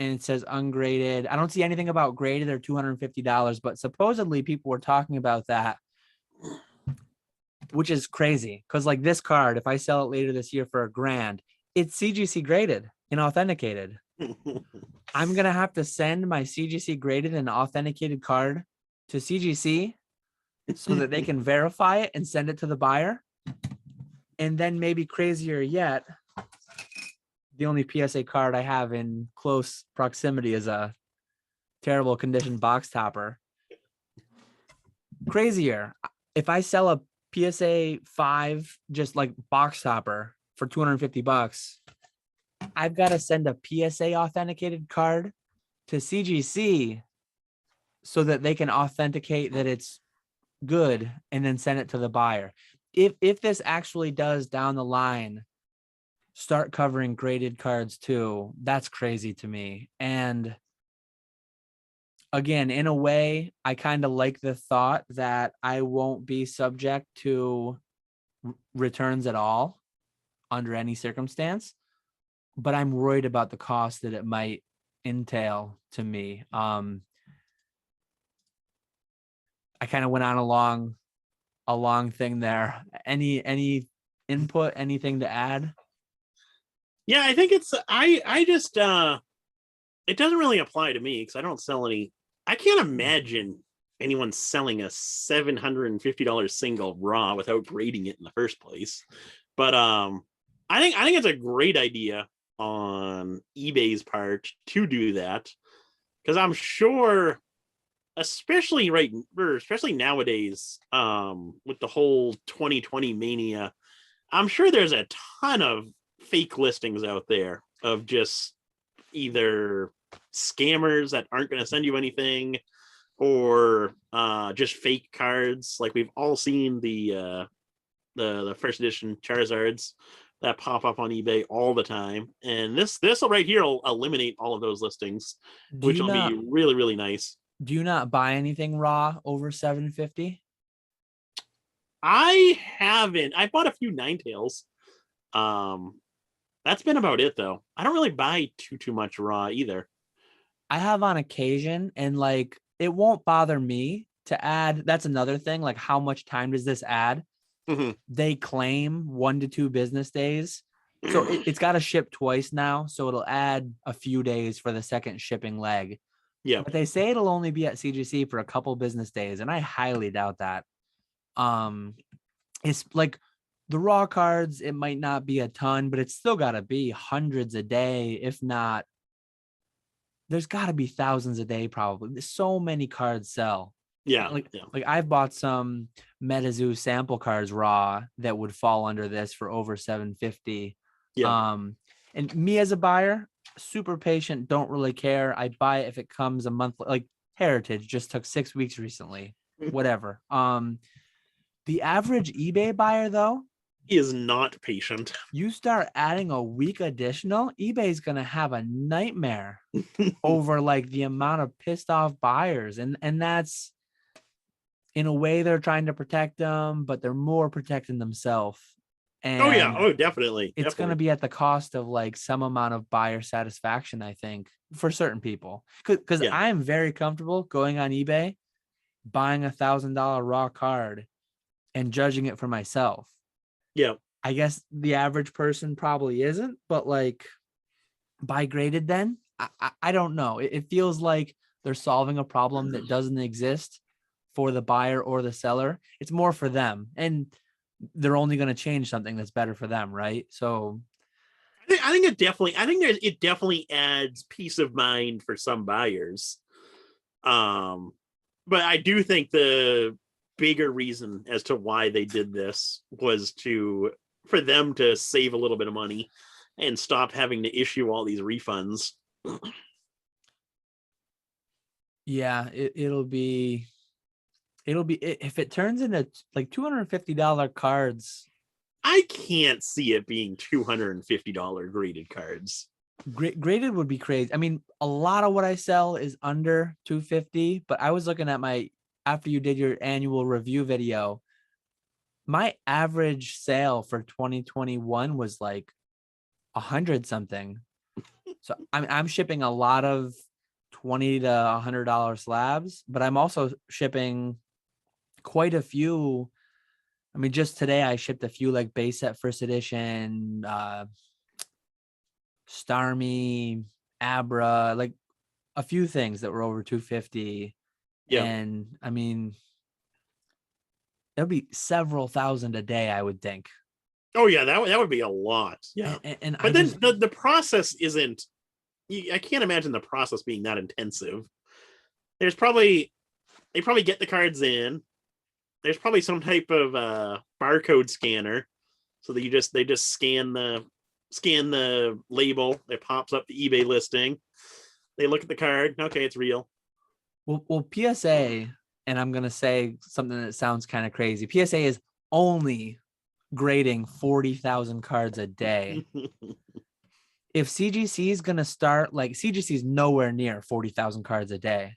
And it says ungraded. I don't see anything about graded or $250, but supposedly people were talking about that, which is crazy. Because like this card, if I sell it later this year for $1,000, it's CGC graded and authenticated. I'm going to have to send my CGC graded and authenticated card to CGC so that they can verify it and send it to the buyer. And then maybe crazier yet, the only PSA card I have in close proximity is a terrible condition box topper. Crazier. If I sell a PSA 5, just like box topper for $250, I've got to send a PSA authenticated card to CGC so that they can authenticate that it's good and then send it to the buyer. If this actually does down the line start covering graded cards too, that's crazy to me. And again, in a way, I kind of like the thought that I won't be subject to returns at all under any circumstance, but I'm worried about the cost that it might entail to me. I kind of went on a long thing there. Any input, anything to add? Yeah, I think I just it doesn't really apply to me because I don't sell any. I can't imagine anyone selling a $750 single raw without grading it in the first place. But I think it's a great idea on eBay's part to do that, because I'm sure, especially nowadays, with the whole 2020 mania, I'm sure there's a ton of fake listings out there of just either scammers that aren't going to send you anything, or just fake cards. Like we've all seen the first edition Charizards that pop up on eBay all the time, and this right here will eliminate all of those listings, which will be really, really nice. Do you not buy anything raw over $750? I haven't. I bought a few Ninetales. That's been about it though. I don't really buy too much raw either. I have on occasion, and like it won't bother me to add. That's another thing. Like, how much time does this add? Mm-hmm. They claim 1 to 2 business days. So it's got to ship twice now. So it'll add a few days for the second shipping leg. Yeah. But they say it'll only be at CGC for a couple business days, and I highly doubt that. It's like the raw cards, it might not be a ton, but it's still got to be hundreds a day, if not. There's got to be thousands a day, probably. There's so many cards sell. Yeah. Like I've bought some MetaZoo sample cards raw that would fall under this for over $750. Yeah. And me as a buyer, super patient, don't really care. I buy it if it comes a month. Like Heritage just took 6 weeks recently. whatever. The average eBay buyer, though, He is not patient. you start adding a week additional, eBay's gonna have a nightmare over like the amount of pissed off buyers, and that's, in a way, they're trying to protect them, but they're more protecting themselves. Oh yeah, And oh definitely. it's going to be at the cost of like some amount of buyer satisfaction, I think, for certain people. Because Yeah, I am very comfortable going on eBay, buying $1,000 raw card and judging it for myself. yeah. I guess the average person probably isn't, but like, buy graded then? I don't know. It feels like they're solving a problem that doesn't exist for the buyer or the seller. It's more for them. And they're only going to change something that's better for them, right? So I think it definitely adds peace of mind for some buyers. But I do think the bigger reason as to why they did this was for them to save a little bit of money and stop having to issue all these refunds. yeah, it'll be if it turns into like $250 cards. I can't see it being $250 graded cards. Graded would be crazy. I mean, a lot of what I sell is under 250, but I was looking at after you did your annual review video, my average sale for 2021 was like 100 something. So I'm shipping a lot of $20 to $100 slabs, but I'm also shipping quite a few. I mean, just today I shipped a few like base set first edition, Starmie, Abra, like a few things that were over 250. Yeah. And I mean, there'll be several thousand a day, I would think. Oh yeah, that would be a lot. Yeah. And but then the process isn't, I can't imagine the process being that intensive. They probably get the cards in. There's probably some type of barcode scanner, so that they just scan the label. It pops up the eBay listing. They look at the card. Okay, it's real. Well, PSA, and I'm gonna say something that sounds kind of crazy. PSA is only grading 40,000 cards a day. If CGC is gonna start, like, CGC is nowhere near 40,000 cards a day.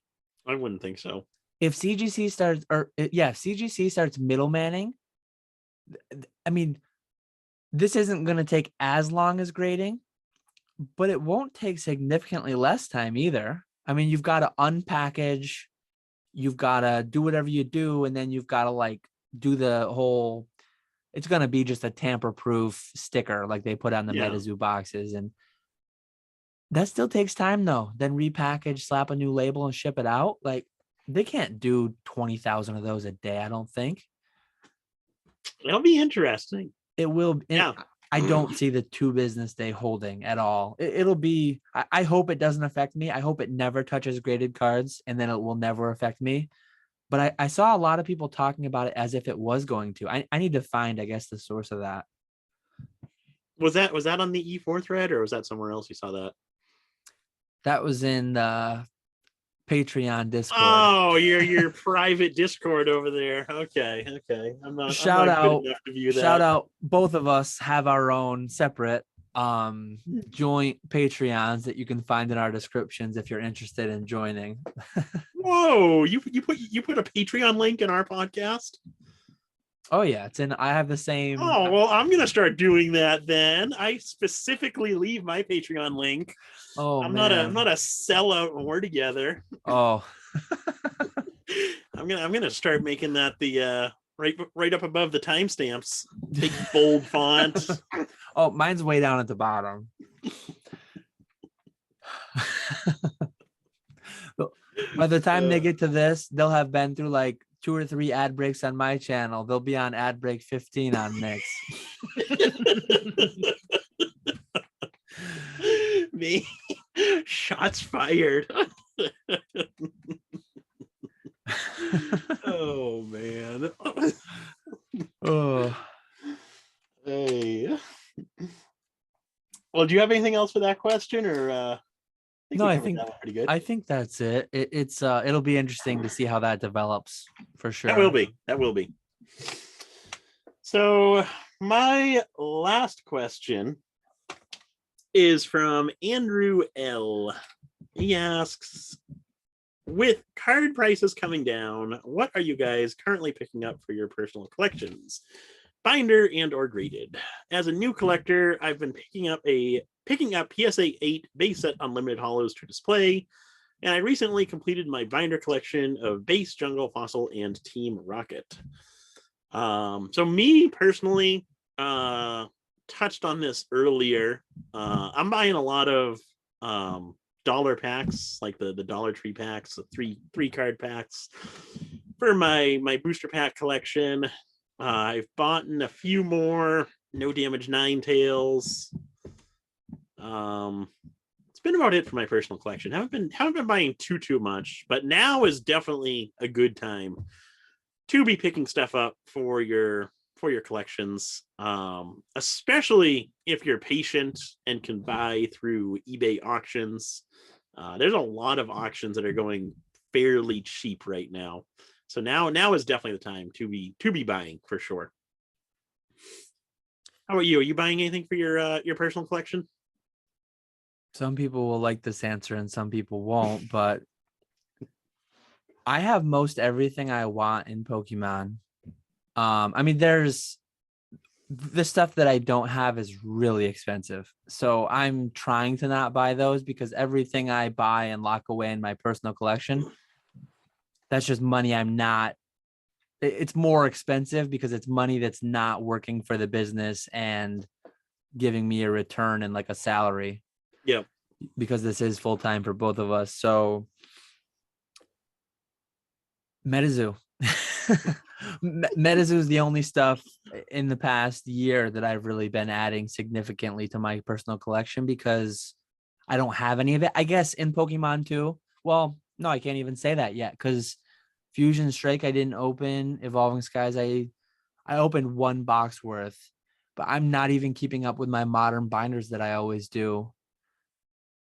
I wouldn't think so. If CGC starts, CGC starts middlemaning, I mean, this isn't going to take as long as grading, but it won't take significantly less time either. I mean, you've got to unpackage, you've got to do whatever you do, and then you've got to like do the whole, it's going to be just a tamper-proof sticker like they put on the MetaZoo boxes. And that still takes time though. Then repackage, slap a new label and ship it out. Like, they can't do 20,000 of those a day, I don't think. It'll be interesting. It will. Yeah. I don't see the 2 business day holding at all. It'll be, I hope it doesn't affect me. I hope it never touches graded cards, and then it will never affect me. But I saw a lot of people talking about it as if it was going to. I need to find, I guess, the source of that. Was that on the E4 thread, or was that somewhere else you saw that? That was in the Patreon Discord. Oh, your private Discord over there. Okay. I'm not good enough to view that. Shout out. Both of us have our own separate joint Patreons that you can find in our descriptions if you're interested in joining. Whoa, you put a Patreon link in our podcast? Oh yeah, I have the same. Oh, well, I'm gonna start doing that then. I specifically leave my Patreon link. Oh, I'm man. not a sellout when we're together. Oh. I'm gonna start making that the right up above the timestamps. Big bold font. Oh, mine's way down at the bottom. By the time they get to this, they'll have been through like 2 or 3 ad breaks on my channel. They'll be on ad break 15 on Nick's. Me, shots fired. Oh man. Oh. Hey. Well, do you have anything else for that question, or No, we I covered think that one pretty good. I think that's it. It's it'll be interesting to see how that develops for sure. That will be. That will be. So my last question is from Andrew L. He asks, with card prices coming down, what are you guys currently picking up for your personal collections? Binder and or graded. As a new collector, I've been picking up PSA 8 base set unlimited hollows to display, and I recently completed my binder collection of base, jungle, fossil, and team rocket. So me personally, touched on this earlier. I'm buying a lot of dollar packs, like the Dollar Tree packs, the three card packs for my booster pack collection. I've bought a few more no damage Ninetales. It's been about it for my personal collection. Haven't been buying too much, but now is definitely a good time to be picking stuff up for your collections, especially if you're patient and can buy through eBay auctions. There's a lot of auctions that are going fairly cheap right now, so now is definitely the time to be buying for sure. How about you? Are you buying anything for your personal collection? Some people will like this answer and some people won't, but I have most everything I want in Pokemon. I mean, there's the stuff that I don't have is really expensive. So I'm trying to not buy those because everything I buy and lock away in my personal collection, that's just money I'm not. It's more expensive because it's money that's not working for the business and giving me a return and like a salary. Yep. Because this is full time for both of us. So Metazoo. Metazoo is the only stuff in the past year that I've really been adding significantly to my personal collection because I don't have any of it. I guess in Pokemon too. Well, no, I can't even say that yet because Fusion Strike I didn't open. Evolving Skies I opened one box worth, but I'm not even keeping up with my modern binders that I always do.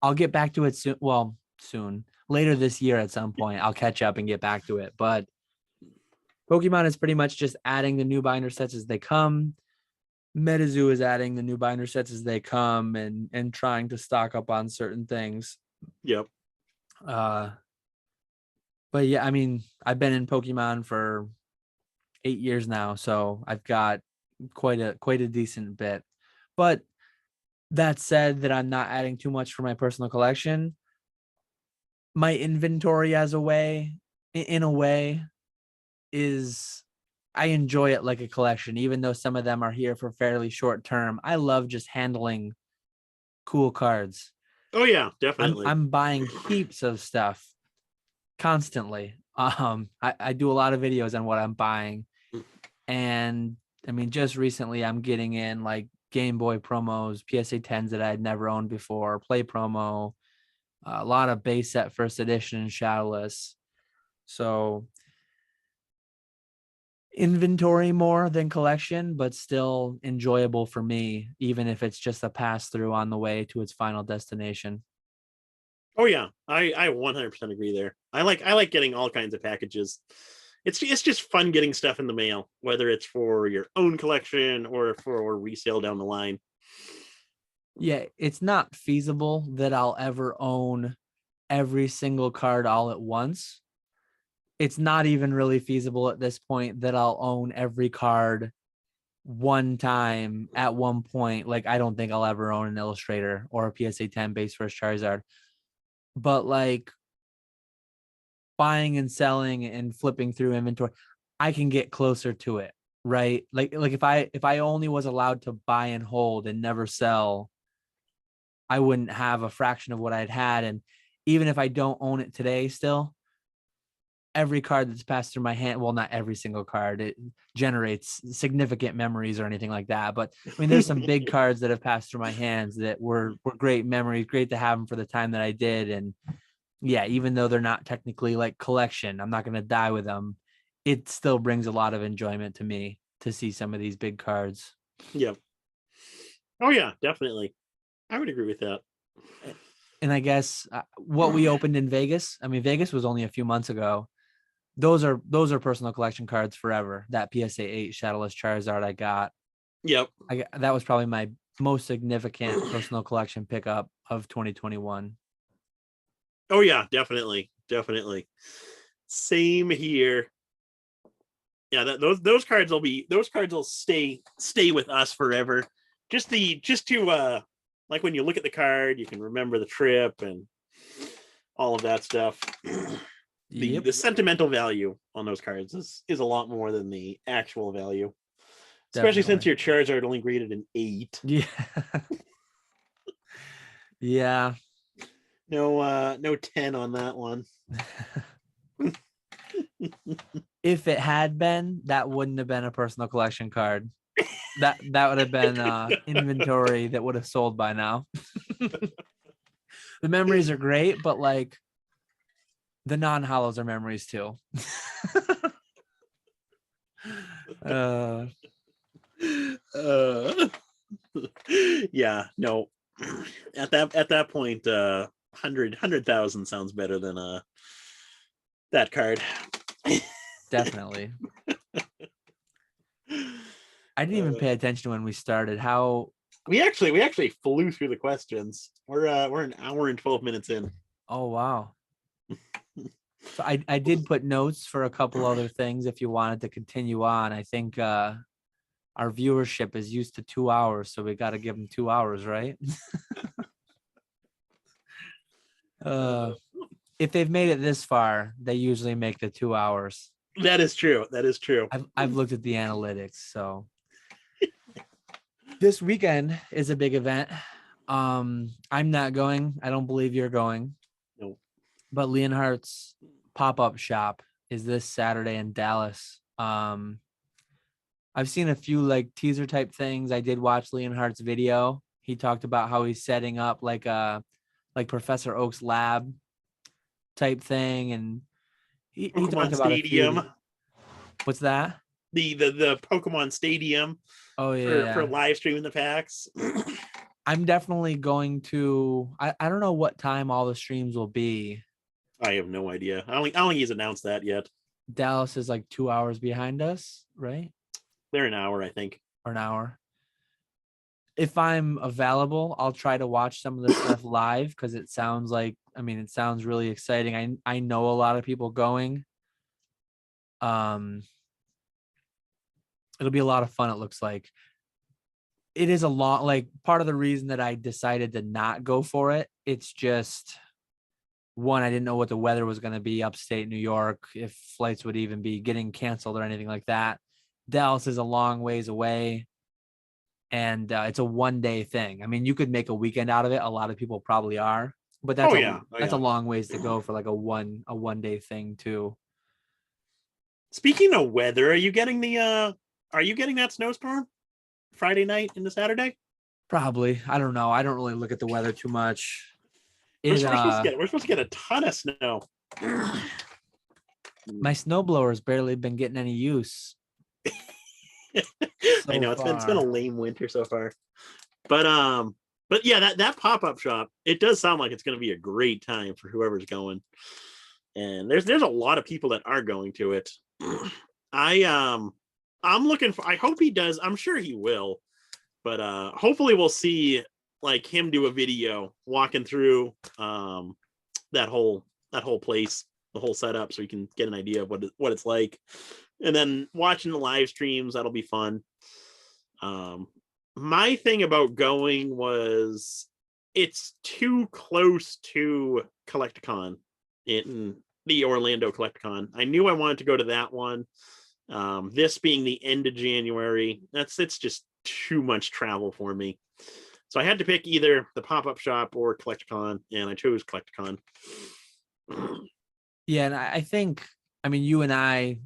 I'll get back to it soon. Well, soon. Later this year at some point, I'll catch up and get back to it. But Pokemon is pretty much just adding the new binder sets as they come. Metazoo is adding the new binder sets as they come and trying to stock up on certain things. Yep. But yeah, I mean, I've been in Pokemon for 8 years now, so I've got quite a decent bit. But that said, that I'm not adding too much for my personal collection. My inventory in a way, is I enjoy it like a collection, even though some of them are here for fairly short term. I love just handling cool cards. Oh yeah, definitely. I'm buying heaps of stuff constantly. I do a lot of videos on what I'm buying. And I mean, just recently I'm getting in like Game Boy promos, PSA 10s that I had never owned before, play promo, a lot of base set first edition and shadowless. So inventory more than collection, but still enjoyable for me, even if it's just a pass through on the way to its final destination. Oh yeah, I 100% agree there. I like getting all kinds of packages. It's just fun getting stuff in the mail, whether it's for your own collection or for resale down the line. Yeah, it's not feasible that I'll ever own every single card all at once. It's not even really feasible at this point that I'll own every card one time at one point. Like, I don't think I'll ever own an Illustrator or a PSA 10 base first Charizard. But like buying and selling and flipping through inventory, I can get closer to it, right? Like if I only was allowed to buy and hold and never sell, I wouldn't have a fraction of what I'd had. And even if I don't own it today, still, every card that's passed through my hand, well, not every single card, it generates significant memories or anything like that. But I mean, there's some big cards that have passed through my hands that were great memories, great to have them for the time that I did. And yeah, even though they're not technically like collection, I'm not going to die with them. It still brings a lot of enjoyment to me to see some of these big cards. Yeah. Oh yeah, definitely. I would agree with that. And I guess what we opened in Vegas, I mean, Vegas was only a few months ago. Those are personal collection cards forever. That PSA 8 Shadowless Charizard I got. Yep. That was probably my most significant personal collection pickup of 2021. Oh yeah, definitely. Same here. Yeah, those cards will stay with us forever. Just to like when you look at the card, you can remember the trip and all of that stuff. The sentimental value on those cards is a lot more than the actual value. Especially since your Charizard only graded an 8. Yeah. Yeah. No 10 on that one. If it had been, that wouldn't have been a personal collection card. That would have been inventory that would have sold by now. The memories are great, but like the non-hollows are memories too. Yeah, no. At that point, 100,000 sounds better than that card. Definitely. I didn't even pay attention when we started. How we actually flew through the questions. We're an hour and 12 minutes in. Oh wow. So I did put notes for a couple other things if you wanted to continue on. I think our viewership is used to 2 hours, so we got to give them 2 hours, right? If they've made it this far, they usually make the 2 hours. That is true. I've looked at the analytics, so this weekend is a big event. I'm not going. I don't believe you're going. No. But Leonhart's pop-up shop is this Saturday in Dallas. I've seen a few like teaser type things. I did watch Leonhart's video. He talked about how he's setting up like Professor Oak's lab type thing, and he talked about Stadium. What's that? The Pokemon Stadium. Oh yeah, for live streaming the packs. I'm definitely going to. I don't know what time all the streams will be. I have no idea. I don't think he's announced that yet. Dallas is like 2 hours behind us, right? They're an hour, I think. Or an hour. If I'm available, I'll try to watch some of the stuff live because it sounds really exciting. I know a lot of people going. It'll be a lot of fun, it looks like. It is a lot, like part of the reason that I decided to not go for it, it's just one, I didn't know what the weather was going to be upstate New York, if flights would even be getting canceled or anything like that. Dallas is a long ways away, and it's a one-day thing. I mean, you could make a weekend out of it. A lot of people probably are, but that's a long ways to go for like a one-day thing too. Speaking of weather, are you getting that snowstorm Friday night into Saturday? Probably. I don't know. I don't really look at the weather too much. We're supposed to get a ton of snow. My snowblower's barely been getting any use. I know it's been a lame winter so far, but yeah, that pop-up shop, it does sound like it's going to be a great time for whoever's going, and there's a lot of people that are going to it. I'm looking for. I hope he does. I'm sure he will, but hopefully we'll see like him do a video walking through that whole place, the whole setup, so you can get an idea of what it's like. And then watching the live streams, that'll be fun. My thing about going was it's too close to Collecticon, in the Orlando Collecticon. I knew I wanted to go to that one. This being the end of January, it's just too much travel for me. So I had to pick either the pop-up shop or Collecticon, and I chose Collecticon. Yeah, and I think, I mean, you and I,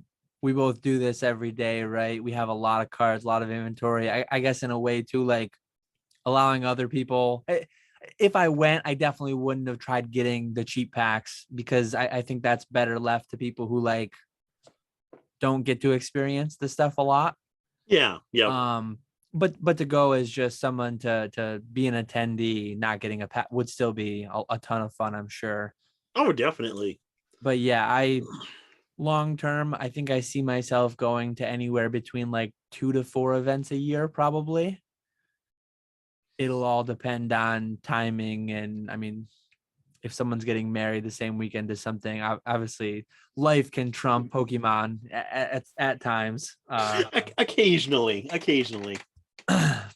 we both do this every day, right? We have a lot of cards, a lot of inventory. I guess in a way too, like allowing other people. If I went, I definitely wouldn't have tried getting the cheap packs because I think that's better left to people who like don't get to experience this stuff a lot. Yeah. But to go as just someone to be an attendee, not getting a pass would still be a ton of fun, I'm sure. Oh, definitely. But yeah, I long term, I think I see myself going to anywhere between like 2 to 4 events a year, probably. It'll all depend on timing, and I mean, if someone's getting married the same weekend as something, obviously life can trump Pokemon at times. Occasionally.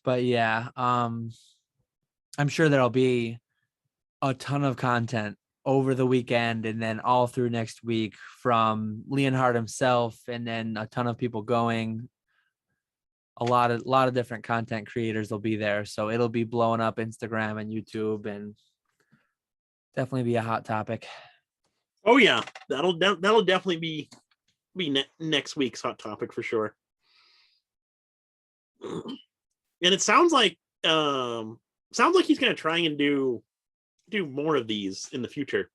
But yeah, I'm sure there'll be a ton of content over the weekend and then all through next week from Leonhart himself, and then a ton of people going. A lot of different content creators will be there, so it'll be blowing up Instagram and YouTube, and definitely be a hot topic. Oh yeah, that'll definitely be next week's hot topic for sure. And it sounds like he's gonna try and do more of these in the future.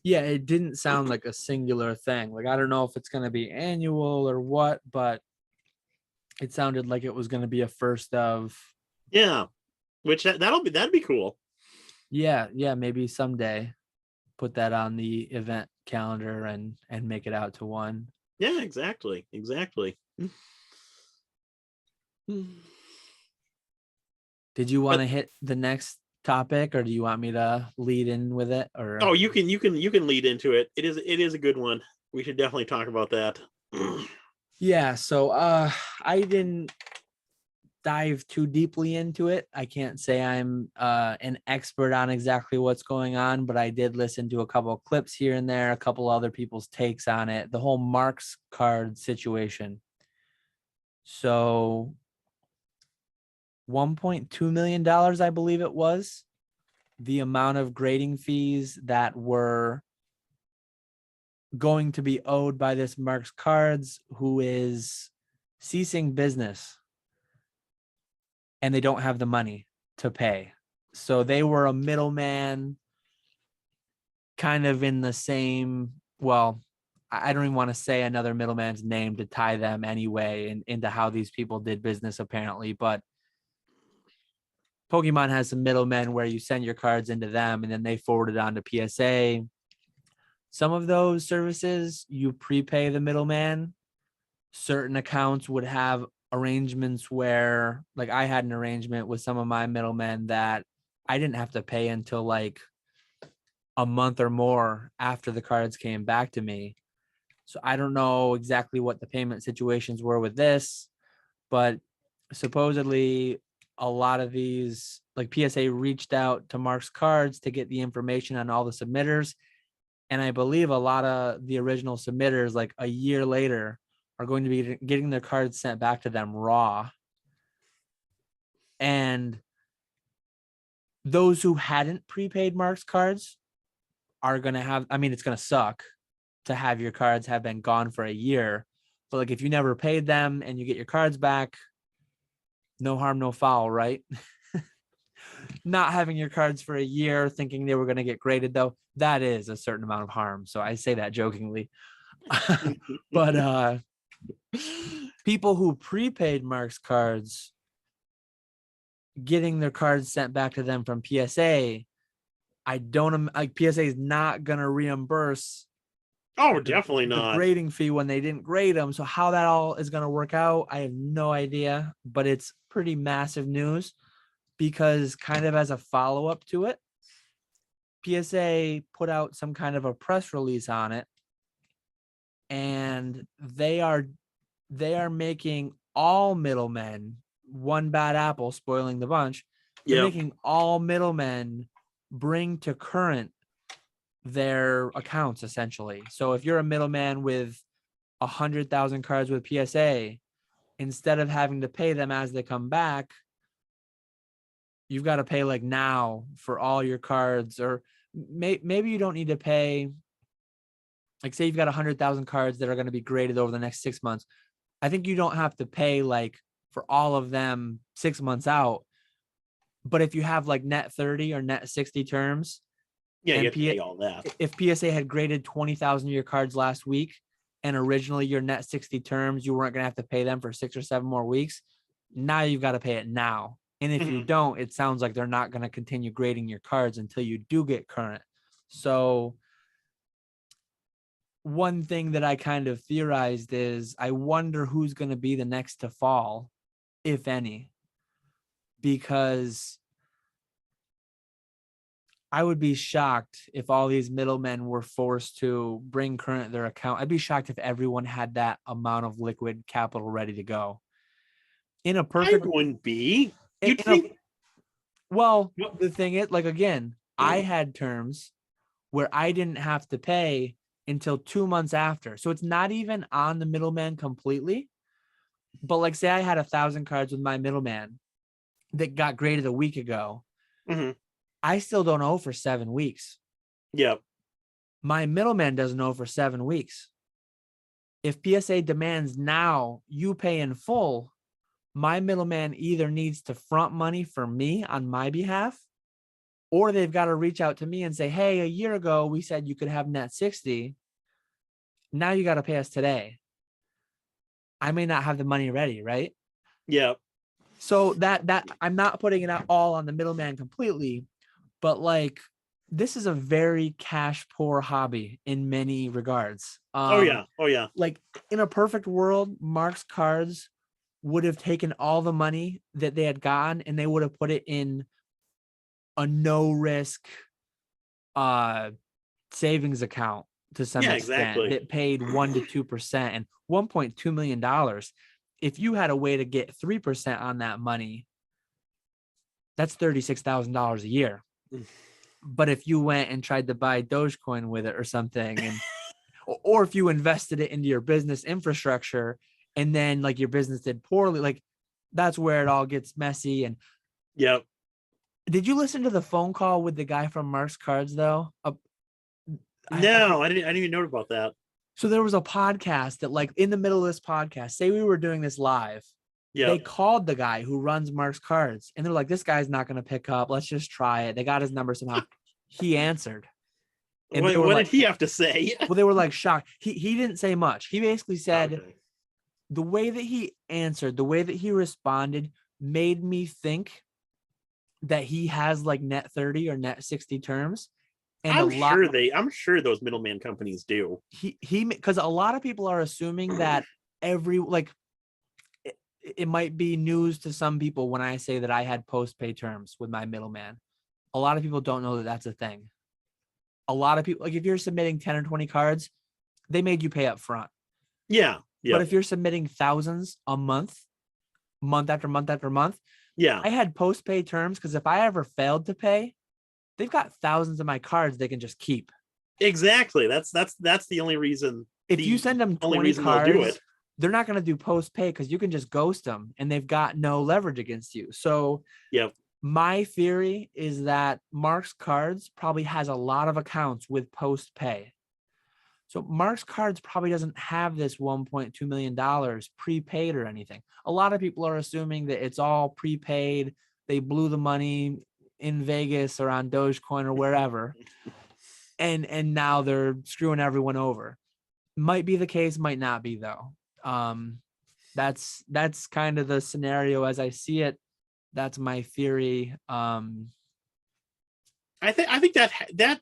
Yeah, it didn't sound like a singular thing. Like, I don't know if it's going to be annual or what, but it sounded like it was going to be a first of. Yeah, which that'd be cool. Yeah, maybe someday put that on the event calendar and make it out to one. Yeah, exactly. Did you want to hit the next topic, or do you want me to lead in with it? Or oh, you can lead into it. It is a good one. We should definitely talk about that. yeah, so I didn't dive too deeply into it. I can't say I'm an expert on exactly what's going on, but I did listen to a couple of clips here and there, a couple other people's takes on it, the whole Marx card situation. So $1.2 million, I believe it was, the amount of grading fees that were going to be owed by this Marx Cards, who is ceasing business, and they don't have the money to pay. So they were a middleman, kind of in the same, well, I don't even want to say another middleman's name to tie them anyway into how these people did business, apparently. But Pokemon has some middlemen where you send your cards into them and then they forward it on to PSA. Some of those services, you prepay the middleman. Certain accounts would have arrangements where, like, I had an arrangement with some of my middlemen that I didn't have to pay until like a month or more after the cards came back to me. So I don't know exactly what the payment situations were with this, but supposedly a lot of these, like, PSA reached out to Marx Cards to get the information on all the submitters. And I believe a lot of the original submitters, like a year later, are going to be getting their cards sent back to them raw. And those who hadn't prepaid Marx Cards are going to have, I mean, it's going to suck to have your cards have been gone for a year. But like, if you never paid them and you get your cards back, no harm, no foul, right? Not having your cards for a year, thinking they were going to get graded, though, that is a certain amount of harm. So I say that jokingly. But people who prepaid Marx Cards, getting their cards sent back to them from PSA, I don't like, PSA is not going to reimburse. Oh, definitely the not. grading fee when they didn't grade them. So how that all is going to work out, I have no idea, but it's pretty massive news, because kind of as a follow-up to it, PSA put out some kind of a press release on it, and they are making all middlemen, one bad apple spoiling the bunch. They're making all middlemen bring to current their accounts, essentially. So if you're a middleman with 100,000 cards with PSA, instead of having to pay them as they come back, you've got to pay like now for all your cards. Or maybe you don't need to pay, like, say you've got 100,000 cards that are going to be graded over the next 6 months. I think you don't have to pay like for all of them 6 months out. But if you have like net 30 or net 60 terms, yeah, you have to pay all that. If PSA had graded 20,000 of your cards last week, and originally your net 60 terms, you weren't going to have to pay them for 6 or 7 more weeks, Now you've got to pay it now. And if you don't, it sounds like they're not going to continue grading your cards until you do get current. So one thing that I kind of theorized is I wonder who's going to be the next to fall, if any, because I would be shocked if all these middlemen were forced to bring current their account. I'd be shocked if everyone had that amount of liquid capital ready to go. In a I perfect, wouldn't be. in You'd a, think. well, Yep. the thing is, like, again, I had terms where I didn't have to pay until 2 months after. So it's not even on the middleman completely. But like, say I had 1,000 cards with my middleman that got graded a week ago. Mm-hmm. I still don't owe for 7 weeks. Yep. My middleman doesn't owe for 7 weeks. If PSA demands now you pay in full, my middleman either needs to front money for me on my behalf, or they've got to reach out to me and say, hey, a year ago, we said you could have net 60. Now you got to pay us today. I may not have the money ready, right? Yep. So that I'm not putting it all on the middleman completely, but like, this is a very cash poor hobby in many regards. Oh yeah. Oh yeah. Like, in a perfect world, Marx Cards would have taken all the money that they had gotten and they would have put it in a no risk savings account to some Yeah, extent exactly. that paid 1 to 2%, and $1.2 million. If you had a way to get 3% on that money, that's $36,000 a year. But if you went and tried to buy Dogecoin with it or something, and or if you invested it into your business infrastructure and then like your business did poorly, like, that's where it all gets messy. And Yep. did you listen to the phone call with the guy from Marx Cards though? No, I didn't even know about that. So there was a podcast that, like, in the middle of this podcast, say we were doing this live, they Yep. called the guy who runs Marx Cards and they're like, this guy's not going to pick up. Let's just try it. They got his number somehow. He answered. And they were What like, did he have to say? well, they were like shocked. He didn't say much. He basically said, Okay. the way that he answered, the way that he responded made me think that he has like net 30 or net 60 terms. And I'm sure those middleman companies do. because a lot of people are assuming that it might be news to some people when I say that I had post-pay terms with my middleman. A lot of people don't know that that's a thing. A lot of people, like, if you're submitting 10 or 20 cards, they made you pay up front. Yeah. Yeah. But if you're submitting thousands a month, month after month after month, yeah. I had post-pay terms because if I ever failed to pay, they've got thousands of my cards they can just keep. Exactly. That's the only reason. If you send them 20 they'll do cards, it. they're not going to do post-pay because you can just ghost them and they've got no leverage against you. So Yep. my theory is that Marx Cards probably has a lot of accounts with post-pay. So Marx Cards probably doesn't have this $1.2 million prepaid or anything. A lot of people are assuming that it's all prepaid. They blew the money in Vegas or on Dogecoin or wherever. and now they're screwing everyone over. Might be the case, might not be though. That's kind of the scenario as I see it. That's my theory. I think that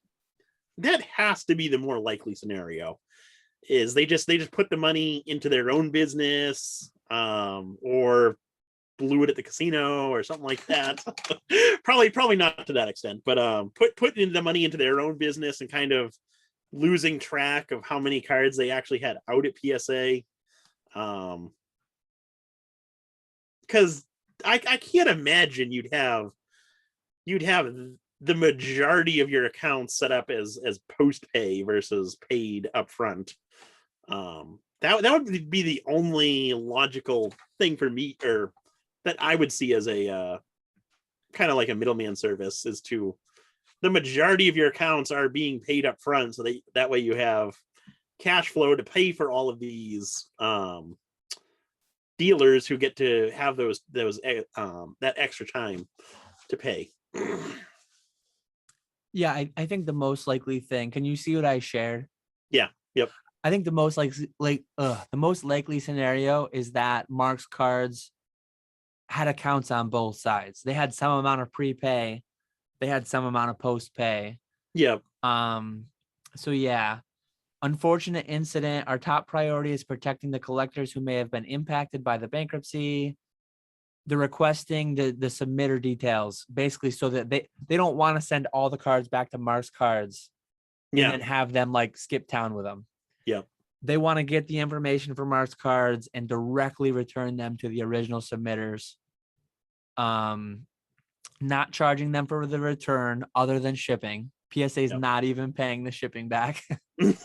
has to be the more likely scenario. Is they just put the money into their own business, or blew it at the casino or something like that. probably not to that extent, but putting the money into their own business and kind of losing track of how many cards they actually had out at PSA. Because I can't imagine you'd have the majority of your accounts set up as post pay versus paid upfront. That would be the only logical thing for me, or that I would see as a kind of like a middleman service, is to the majority of your accounts are being paid up front, so that way you have cash flow to pay for all of these dealers who get to have those that extra time to pay. Yeah, I think the most likely thing. Can you see what I shared? Yeah. Yep. I think the most the most likely scenario is that Marx Cards had accounts on both sides. They had some amount of prepay, they had some amount of post pay. Yep. So yeah, unfortunate incident. Our top priority is protecting the collectors who may have been impacted by the bankruptcy. They're requesting the submitter details, basically, so that they don't want to send all the cards back to Marx Cards and then have them like skip town with them. Yeah. They want to get the information from Marx Cards and directly return them to the original submitters. Not charging them for the return other than shipping. PSA is not even paying the shipping back. Yeah,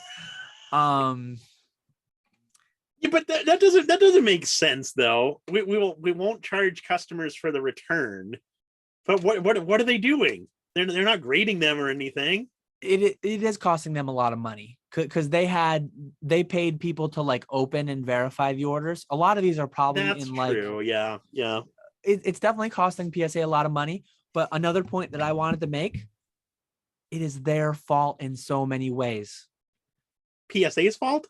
but that doesn't make sense though. We won't charge customers for the return. But what are they doing? They're not grading them or anything. It is costing them a lot of money because they paid people to like open and verify the orders. A lot of these are probably That's in like true. Yeah. It's definitely costing PSA a lot of money. But another point that I wanted to make, it is their fault in so many ways. PSA's fault?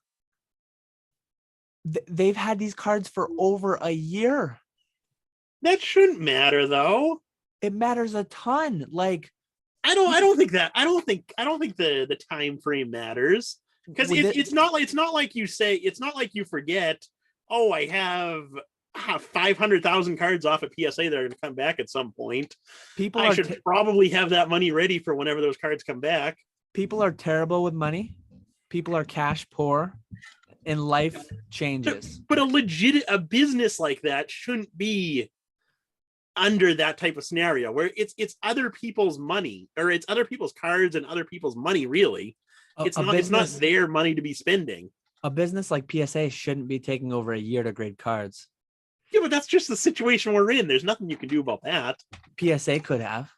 They've had these cards for over a year. That shouldn't matter though. It matters a ton. Like I don't think the time frame matters, because it's not like you say, it's not like you forget, oh, I have 500,000 cards off at PSA that are going to come back at some point. I should probably have that money ready for whenever those cards come back. People are terrible with money. People are cash poor, and life changes. But a business like that shouldn't be under that type of scenario where it's other people's money, or it's other people's cards and other people's money. Really, it's not their money to be spending. A business like PSA shouldn't be taking over a year to grade cards. Yeah, but that's just the situation we're in. There's nothing you can do about that. PSA could have.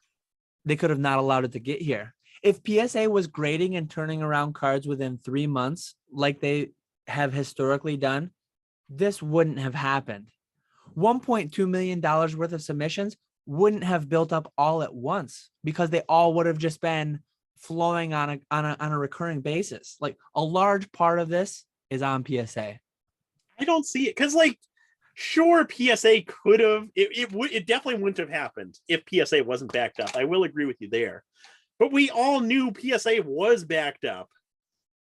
They could have not allowed it to get here. If PSA was grading and turning around cards within 3 months, like they have historically done, this wouldn't have happened. $1.2 million worth of submissions wouldn't have built up all at once, because they all would have just been flowing on a recurring basis. Like, a large part of this is on PSA. I don't see it, because like, sure, PSA could have, it definitely wouldn't have happened if PSA wasn't backed up. I will agree with you there. But we all knew PSA was backed up.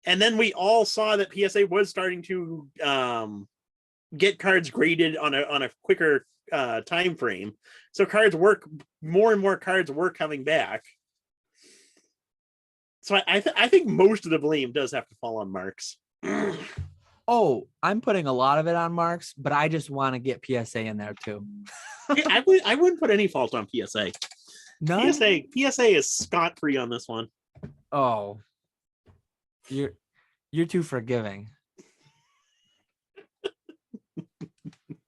And then we all saw that PSA was starting to get cards graded on a quicker time frame. So more and more cards were coming back. So I think most of the blame does have to fall on Marx. Oh, I'm putting a lot of it on Marx, but I just want to get PSA in there too. I wouldn't put any fault on PSA. No, PSA is scot-free on this one. Oh, you're too forgiving.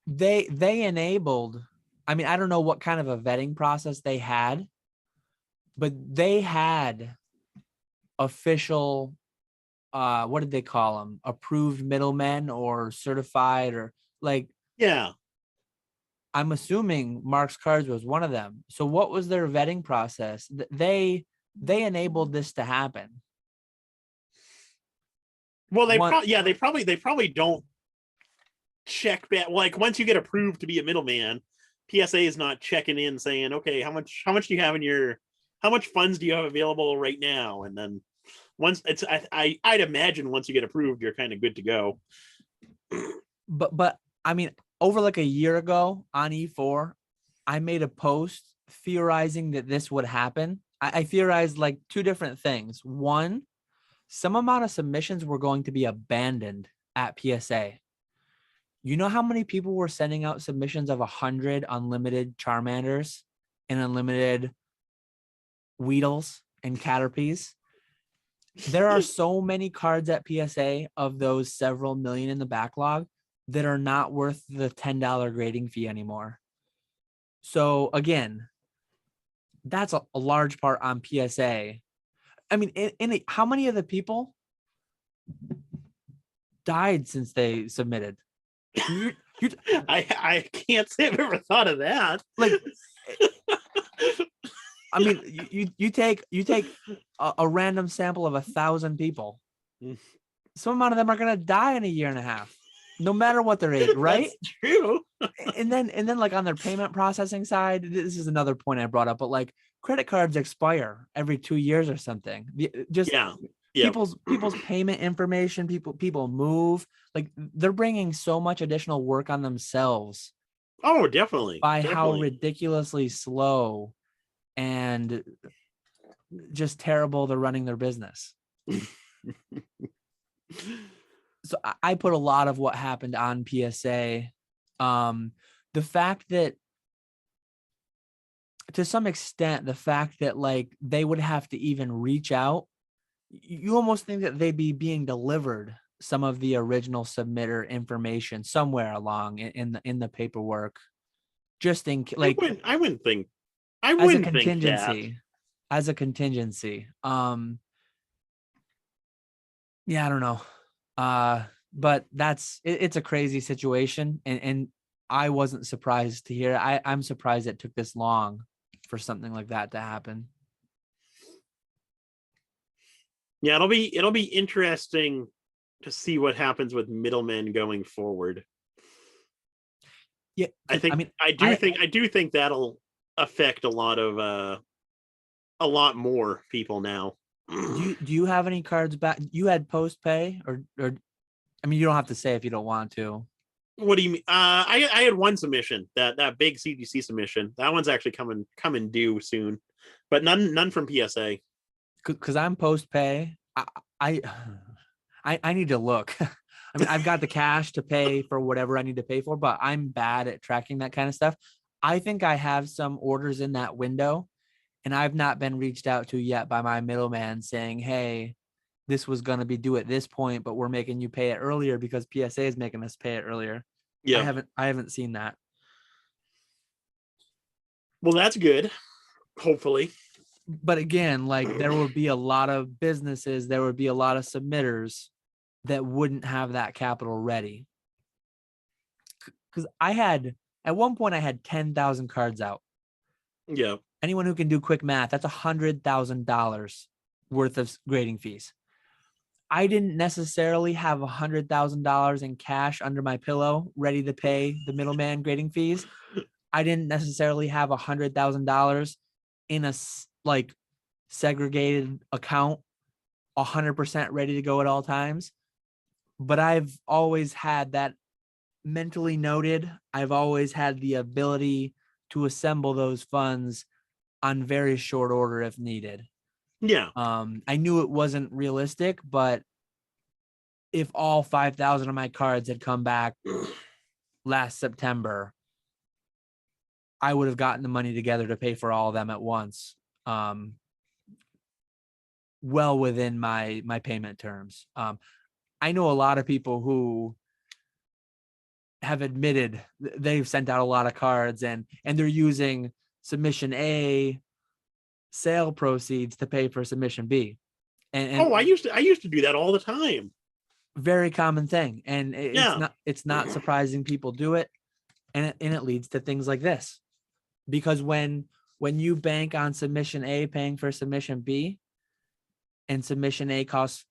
They enabled, I mean, I don't know what kind of a vetting process they had, but they had official, what did they call them? Approved middlemen or certified, or like, yeah. I'm assuming Marx Cards was one of them. So what was their vetting process? They enabled this to happen. Well, they probably don't check back. Like, once you get approved to be a middleman, PSA is not checking in saying, okay, how much do you have how much funds do you have available right now? And then once I'd imagine once you get approved, you're kind of good to go. But I mean, over like a year ago on E4, I made a post theorizing that this would happen. I theorized like two different things. One, some amount of submissions were going to be abandoned at PSA. You know how many people were sending out submissions of 100 unlimited Charmanders and unlimited Weedles and Caterpies? There are so many cards at PSA of those several million in the backlog that are not worth the $10 grading fee anymore. So again, that's a large part on PSA. I mean, how many of the people died since they submitted? I can't say I've ever thought of that. Like, I mean, you take a random sample of 1,000 people. Some amount of them are going to die in a year and a half, no matter what their age, right? That's true. And then like on their payment processing side, this is another point I brought up, but like credit cards expire every 2 years or something. Just Yeah. Yep. people's payment information, people move, like they're bringing so much additional work on themselves Oh, definitely. by how Definitely. ridiculously slow and just terrible they're running their business. So I put a lot of what happened on PSA. The fact that, to some extent, the fact that like they would have to even reach out, you almost think that they'd be being delivered some of the original submitter information somewhere along in the paperwork, just in like I as a wouldn't think that. contingency, as a contingency. Yeah, I don't know. But it's a crazy situation, and I wasn't surprised to hear. I'm surprised it took this long for something like that to happen. Yeah, it'll be interesting to see what happens with Middlemen going forward. Yeah, I I think mean, I I do think that'll affect a lot more people now. do you have any cards back? You had post pay or I mean, you don't have to say if you don't want to. What do you mean? I had one submission, that big CGC submission. That one's actually coming due soon, but none from PSA. Because I'm post pay. I I need to look. I mean, I've got the cash to pay for whatever I need to pay for, but I'm bad at tracking that kind of stuff. I think I have some orders in that window, and I've not been reached out to yet by my middleman saying, "Hey, this was going to be due at this point, but we're making you pay it earlier because PSA is making us pay it earlier." Yeah. I haven't seen that. Well, that's good. Hopefully. But again, like there would be a lot of businesses, there would be a lot of submitters that wouldn't have that capital ready. Because at one point I had 10,000 cards out. Yeah. Anyone who can do quick math, that's $100,000 worth of grading fees. I didn't necessarily have $100,000 in cash under my pillow ready to pay the middleman grading fees. I didn't necessarily have $100,000 in a like segregated account 100% ready to go at all times. But I've always had that mentally noted. I've always had the ability to assemble those funds on very short order if needed. Yeah. I knew it wasn't realistic, but if all 5,000 of my cards had come back last September, I would have gotten the money together to pay for all of them at once. Well within my payment terms. I know a lot of people who have admitted they've sent out a lot of cards and they're using submission A sale proceeds to pay for submission B. And Oh, I used to do that all the time. very common thing. And Yeah. it's not surprising people do it. And it leads to things like this. Because when you bank on submission A paying for submission B, and submission A costs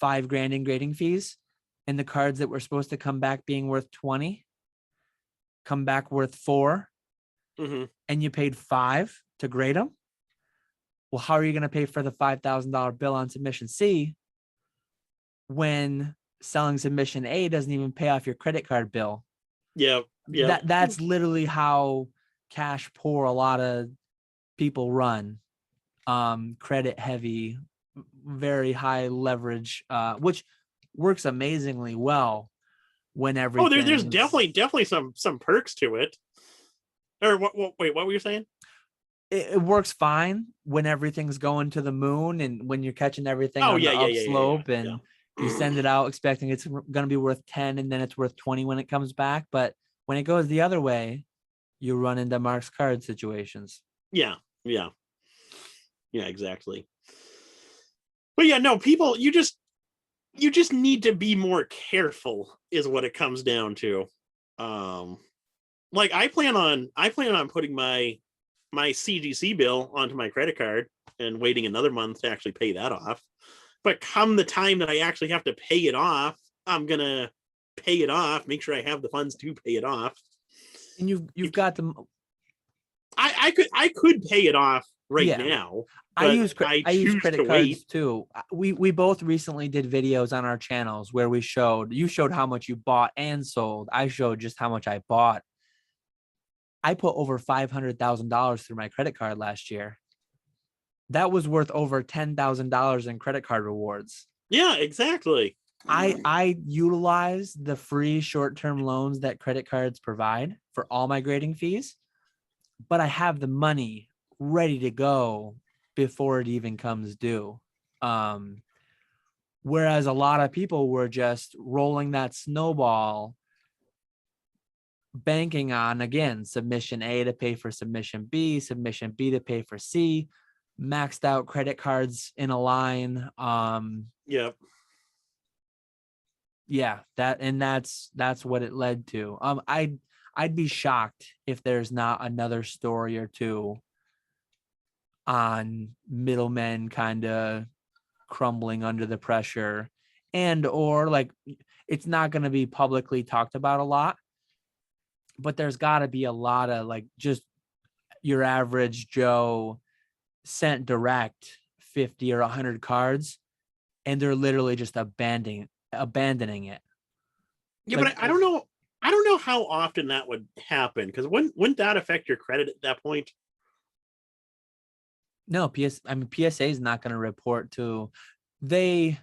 $5,000 in grading fees, and the cards that were supposed to come back being worth 20 come back worth 4, and you paid 5 to grade them. Well, how are you going to pay for the $5,000 bill on submission C when selling submission A doesn't even pay off your credit card bill? Yeah. Yeah. That's literally how cash poor a lot of people run. Credit heavy, very high leverage, which works amazingly well when Oh, everything. there's definitely some perks to it. Or wait, what were you saying? It works fine when everything's going to the moon and when you're catching everything Oh on yeah, the yeah, upslope yeah. and you send it out expecting it's going to be worth 10 and then it's worth 20 when it comes back. But when it goes the other way, you run into Marx Card situations. Yeah, yeah, yeah, exactly. But yeah, no, people, you just need to be more careful, is what it comes down to. Like I plan on putting my CGC bill onto my credit card and waiting another month to actually pay that off. But come the time that I actually have to pay it off, I'm gonna pay it off, make sure I have the funds to pay it off. And you've got them. I could pay it off right Yeah. now. I use choose credit to cards wait. too. We both recently did videos on our channels where you showed how much you bought and sold. I showed just how much I bought. I put over $500,000 through my credit card last year. That was worth over $10,000 in credit card rewards. Yeah, exactly. I utilize the free short-term loans that credit cards provide for all my grading fees, but I have the money ready to go before it even comes due. Whereas a lot of people were just rolling that snowball, banking on, again, submission A to pay for submission B to pay for C, maxed out credit cards in a line. Yep. Yeah, that's what it led to. I'd be shocked if there's not another story or two on middlemen kind of crumbling under the pressure, and or like it's not going to be publicly talked about a lot, but there's got to be a lot of like just your average Joe sent direct 50 or 100 cards and they're literally just abandoning it. Yeah, Like, but I don't know. I don't know how often that would happen, because wouldn't that affect your credit at that point? no, PSA is not going to report to they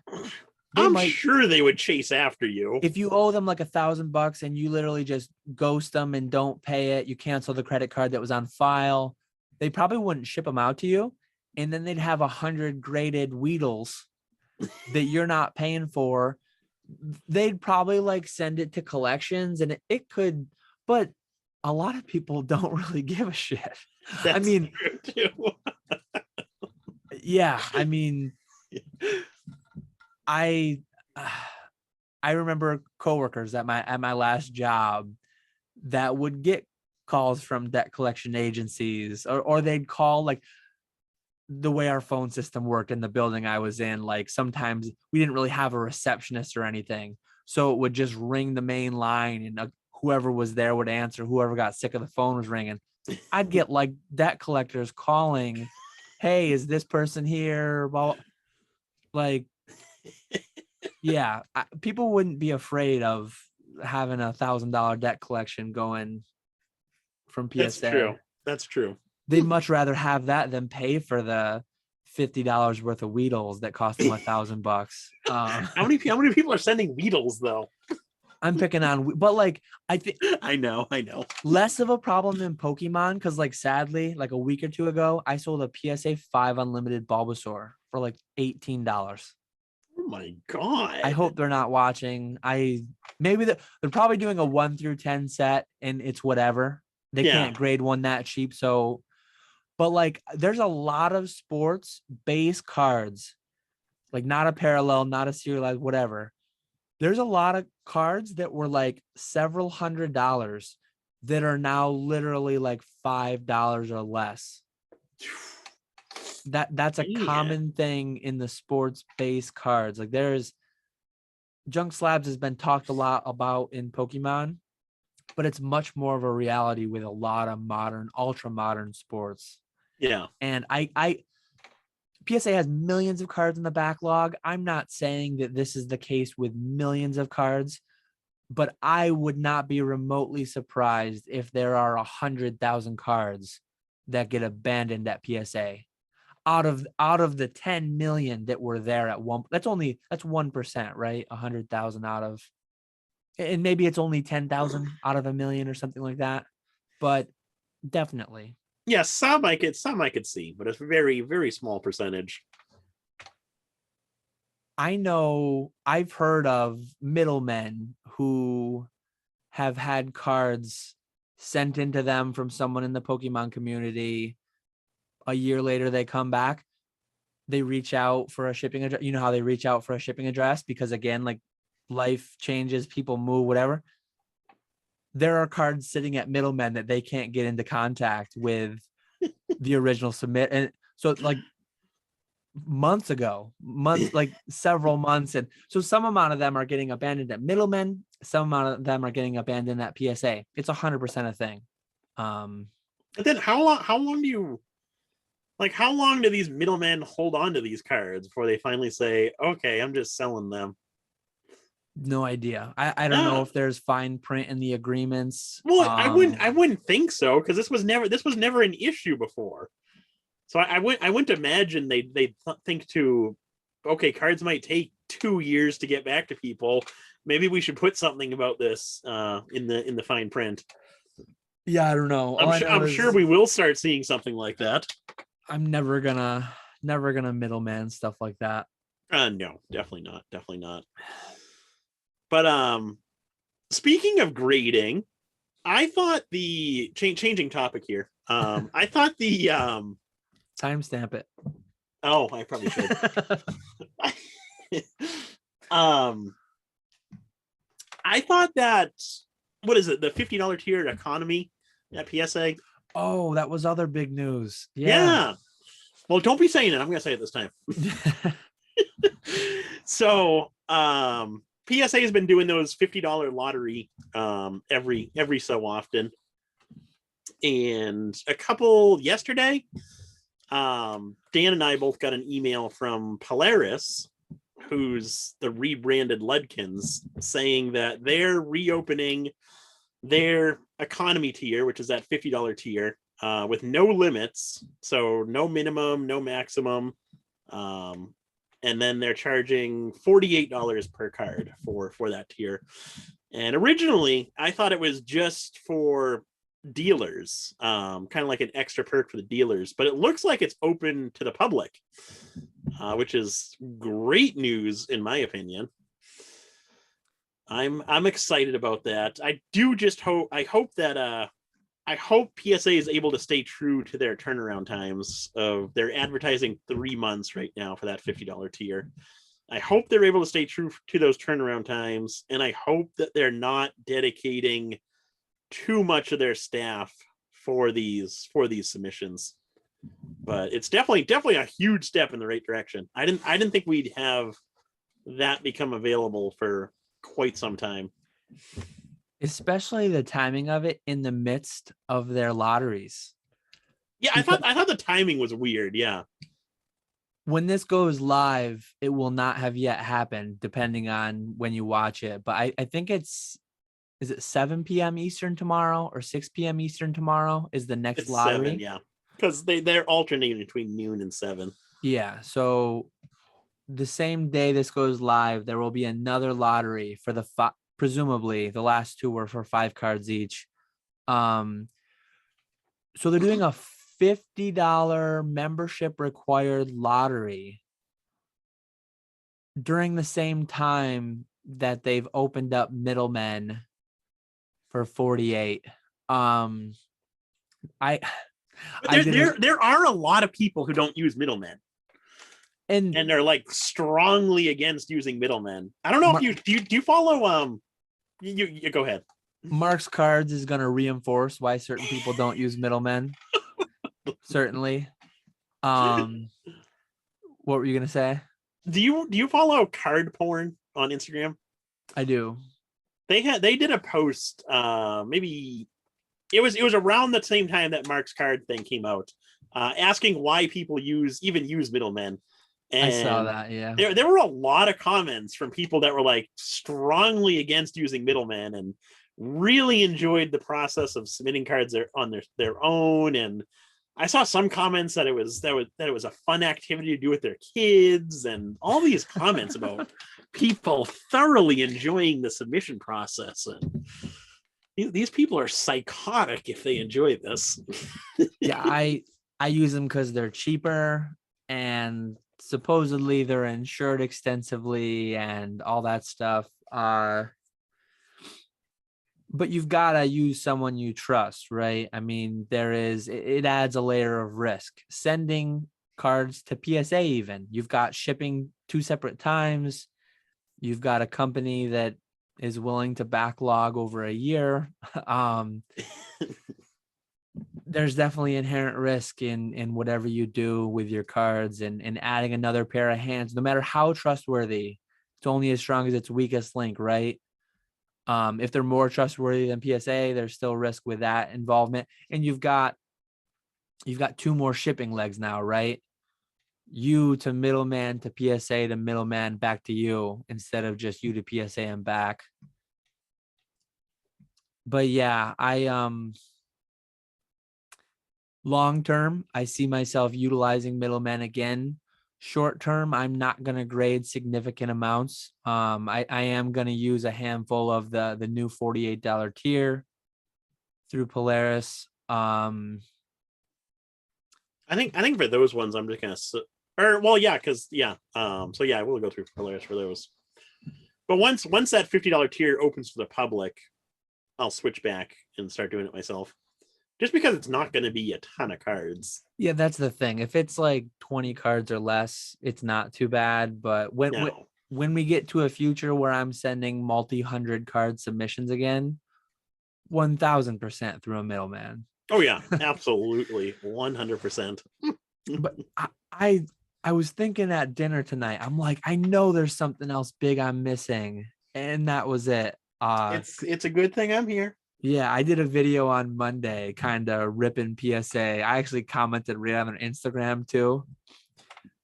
I'm might, sure they would chase after you. if you owe them like $1,000 and you literally just ghost them and don't pay it, you cancel the credit card that was on file, they probably wouldn't ship them out to you. And then they'd have 100 graded Weedles that you're not paying for. They'd probably like send it to collections and it could, but a lot of people don't really give a shit. That's I mean, true too. yeah, I mean, I remember coworkers at my last job that would get calls from debt collection agencies, or they'd call, like the way our phone system worked in the building I was in, like sometimes we didn't really have a receptionist or anything. So it would just ring the main line and whoever was there would answer, whoever got sick of the phone was ringing. I'd get like debt collectors calling, hey, is this person here? Well, like, yeah, people wouldn't be afraid of having $1,000 debt collection going from PSA. That's true. That's true. They'd much rather have that than pay for the $50 worth of Weedles that cost them $1,000. How many people are sending Weedles though? I'm picking on, but like I think I know. less of a problem than Pokemon, because like sadly, like a week or two ago, I sold a PSA 5 unlimited Bulbasaur for like $18. Oh my god! I hope they're not watching. Maybe they're probably doing a 1 through 10 set, and it's whatever. They can't grade one that cheap. So, but like, there's a lot of sports base cards, like not a parallel, not a serialized, whatever. There's a lot of cards that were like several $100s that are now literally like $5 or less. That's a common thing in the sports base cards. Like there's junk slabs has been talked a lot about in Pokemon, but it's much more of a reality with a lot of modern, ultra modern sports. Yeah. And PSA has millions of cards in the backlog. I'm not saying that this is the case with millions of cards, but I would not be remotely surprised if there are 100,000 cards that get abandoned at PSA. Out of the 10 million that were there at one, that's 1%, right? 100,000 out of, and maybe it's only 10,000 out of a million or something like that, but definitely. Yeah, some I could see, but it's a very, very small percentage. I know I've heard of middlemen who have had cards sent into them from someone in the Pokemon community. A year later, they come back. They reach out for a shipping address. You know how they reach out for a shipping address? Because again, like life changes, people move, whatever. There are cards sitting at middlemen that they can't get into contact with the original submit. And so like months ago, like several months. And so some amount of them are getting abandoned at Middlemen. Some amount of them are getting abandoned at PSA. It's 100% a thing. But then how long do these middlemen hold on to these cards before they finally say, okay, I'm just selling them? No idea. I don't know if there's fine print in the agreements. Well, I wouldn't think so, because this was never an issue before. So I wouldn't imagine they think to, okay, cards might take 2 years to get back to people. Maybe we should put something about this in the fine print. Yeah, I don't know. I'm sure we will start seeing something like that. I'm never gonna middleman stuff like that. No, definitely not. But speaking of grading, I thought the changing topic here. I thought the timestamp it. Oh, I probably should. I thought that, what is it, the $50 tier economy at PSA? Oh, that was other big news. Yeah. Well, don't be saying it. I'm going to say it this time. So, PSA has been doing those $50 lottery every so often. And a couple yesterday, Dan and I both got an email from Polaris, who's the rebranded Ludkins, saying that they're reopening their economy tier, which is that $50 tier, with no limits, so no minimum, no maximum, and then they're charging $48 per card for that tier. And originally, I thought it was just for dealers, kind of like an extra perk for the dealers, but it looks like it's open to the public, which is great news in my opinion. I'm excited about that. I hope PSA is able to stay true to their turnaround times of their advertising 3 months right now for that $50 tier. I hope they're able to stay true to those turnaround times, and I hope that they're not dedicating too much of their staff for these submissions. But it's definitely a huge step in the right direction. I didn't think we'd have that become available for quite some time. Especially the timing of it in the midst of their lotteries. Yeah, I thought the timing was weird. Yeah. When this goes live, it will not have yet happened, depending on when you watch it. But I think is it 7 p.m. Eastern tomorrow or 6 p.m. Eastern tomorrow is the next lottery? 7, yeah. Because they're alternating between noon and 7. Yeah. So the same day this goes live, there will be another lottery for presumably the last 2 were for 5 cards each. So they're doing a $50 membership required lottery during the same time that they've opened up Middlemen for 48. There are a lot of people who don't use middlemen, and they're like strongly against using middlemen. I don't know if do you follow you go ahead. Marx Cards is going to reinforce why certain people don't use middlemen. Certainly. What were you going to say? Do you follow card porn on Instagram? I do. They did a post, maybe it was around the same time that Mark's card thing came out, asking why people use middlemen. And I saw that, yeah. There were a lot of comments from people that were like strongly against using middlemen and really enjoyed the process of submitting cards on their own. And I saw some comments that it was a fun activity to do with their kids, and all these comments about people thoroughly enjoying the submission process. And these people are psychotic if they enjoy this. Yeah, I use them because they're cheaper and supposedly they're insured extensively and all that stuff. But you've got to use someone you trust, right? I mean, it adds a layer of risk. Sending cards to PSA even. You've got shipping 2 separate times. You've got a company that is willing to backlog over a year. there's definitely inherent risk in whatever you do with your cards, and adding another pair of hands, no matter how trustworthy, it's only as strong as its weakest link, right? If they're more trustworthy than PSA, there's still risk with that involvement. And you've got two more shipping legs now, right? You to Middleman to PSA to Middleman back to you, instead of just you to PSA and back. But yeah, long term, I see myself utilizing Middlemen again. Short term, I'm not going to grade significant amounts. I am going to use a handful of the new $48 tier through Polaris. I think for those ones, I'm just gonna so yeah, we'll go through Polaris for those. But once that $50 tier opens for the public, I'll switch back and start doing it myself. Just because it's not going to be a ton of cards. Yeah, that's the thing. If it's like 20 cards or less, it's not too bad. But when we get to a future where I'm sending multi-hundred card submissions again, 1000% through a middleman. Oh yeah, absolutely, 100%. But I was thinking at dinner tonight, I'm like, I know there's something else big I'm missing, and that was it. It's a good thing I'm here. Yeah, I did a video on Monday, kind of ripping PSA. I actually commented right on their Instagram too.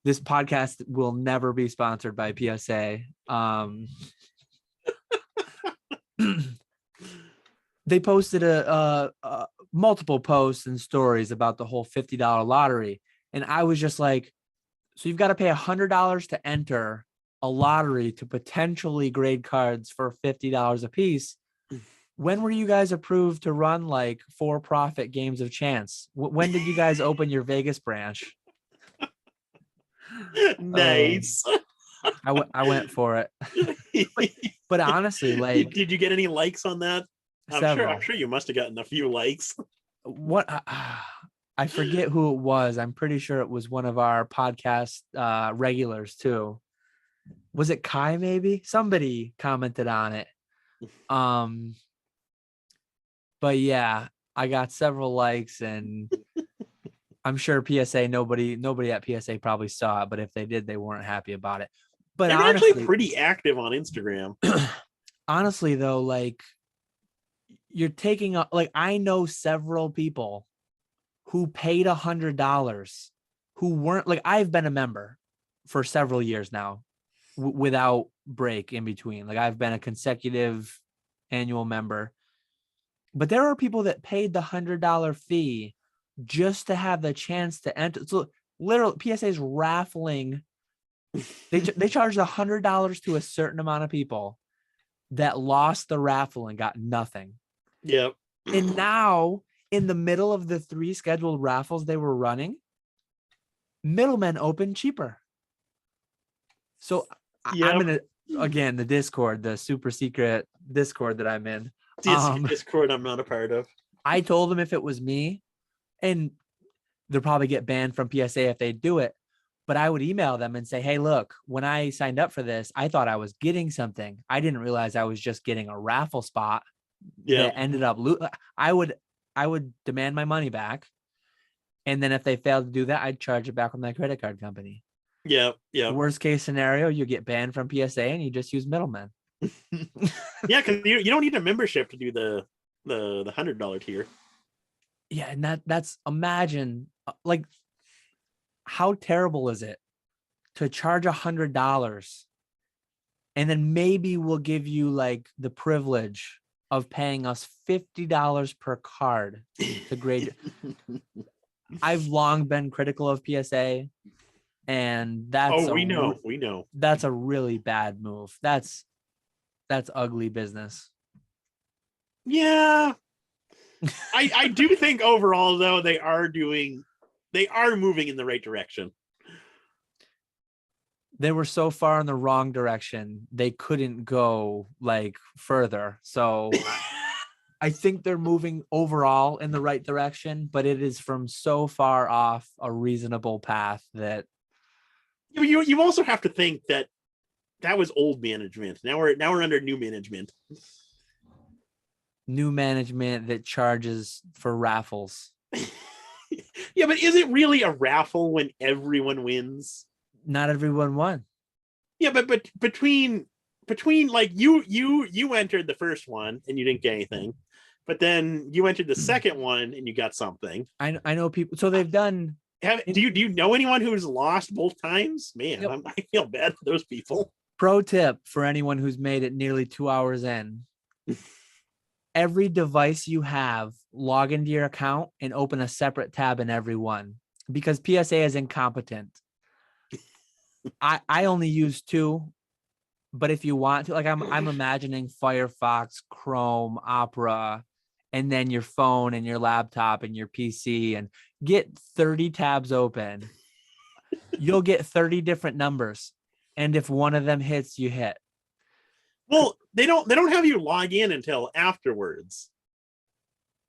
This podcast will never be sponsored by PSA. They posted a multiple posts and stories about the whole $50 lottery, and I was just like, so you've got to pay $100 to enter a lottery to potentially grade cards for $50 a piece. When were you guys approved to run like for-profit games of chance? When did you guys open your Vegas branch? Nice. I went for it. but honestly, like, did you get any likes on that? I'm sure you must have gotten a few likes. What I forget who it was. I'm pretty sure it was one of our podcast regulars too. Was it Kai? Maybe somebody commented on it. But yeah, I got several likes, and I'm sure PSA, nobody at PSA probably saw it, but if they did, they weren't happy about it. But they're honestly, actually pretty active on Instagram. Honestly though, like, you're taking up, like, I know several people who paid $100 who weren't, like, I've been a member for several years now without break in between. Like, I've been a consecutive annual member. But there are people that paid the $100 fee just to have the chance to enter. So literally, PSA is raffling. They charged $100 to a certain amount of people that lost the raffle and got nothing. Yep. And now, in the middle of the 3 scheduled raffles they were running, Middlemen opened cheaper. So I'm in again, the Discord, the super secret Discord that I'm in. Discord I'm not a part of. I told them if it was me, and they'll probably get banned from PSA if they do it, but I would email them and say, hey, look, when I signed up for this, I thought I was getting something. I didn't realize I was just getting a raffle spot that ended up I would demand my money back. And then if they failed to do that, I'd charge it back from that credit card company. Yeah. Worst case scenario, you get banned from PSA and you just use Middlemen. Yeah, because you don't need a membership to do the $100 tier. Yeah, and that's imagine, like, how terrible is it to charge $100 and then maybe we'll give you like the privilege of paying us $50 per card to grade. I've long been critical of PSA, and that's we know that's a really bad move. That's ugly business. Yeah. I do think overall though they are moving in the right direction. They were so far in the wrong direction, they couldn't go like further. So I think they're moving overall in the right direction, but it is from so far off a reasonable path that you also have to think that was old management. Now we're under new management. New management that charges for raffles. Yeah, but is it really a raffle when everyone wins? Not everyone won. Yeah, but between like you entered the first one and you didn't get anything, but then you entered the second one and you got something. I know people. So they've done. Do you know anyone who's lost both times? Man, Yep. I feel bad for those people. Pro tip for anyone who's made it nearly 2 hours in. Every device you have, log into your account and open a separate tab in every one, because PSA is incompetent. I only use 2, but if you want to, like I'm imagining Firefox, Chrome, Opera, and then your phone and your laptop and your PC, and get 30 tabs open. You'll get 30 different numbers. And if one of them hits, you hit. Well, they don't have you log in until afterwards.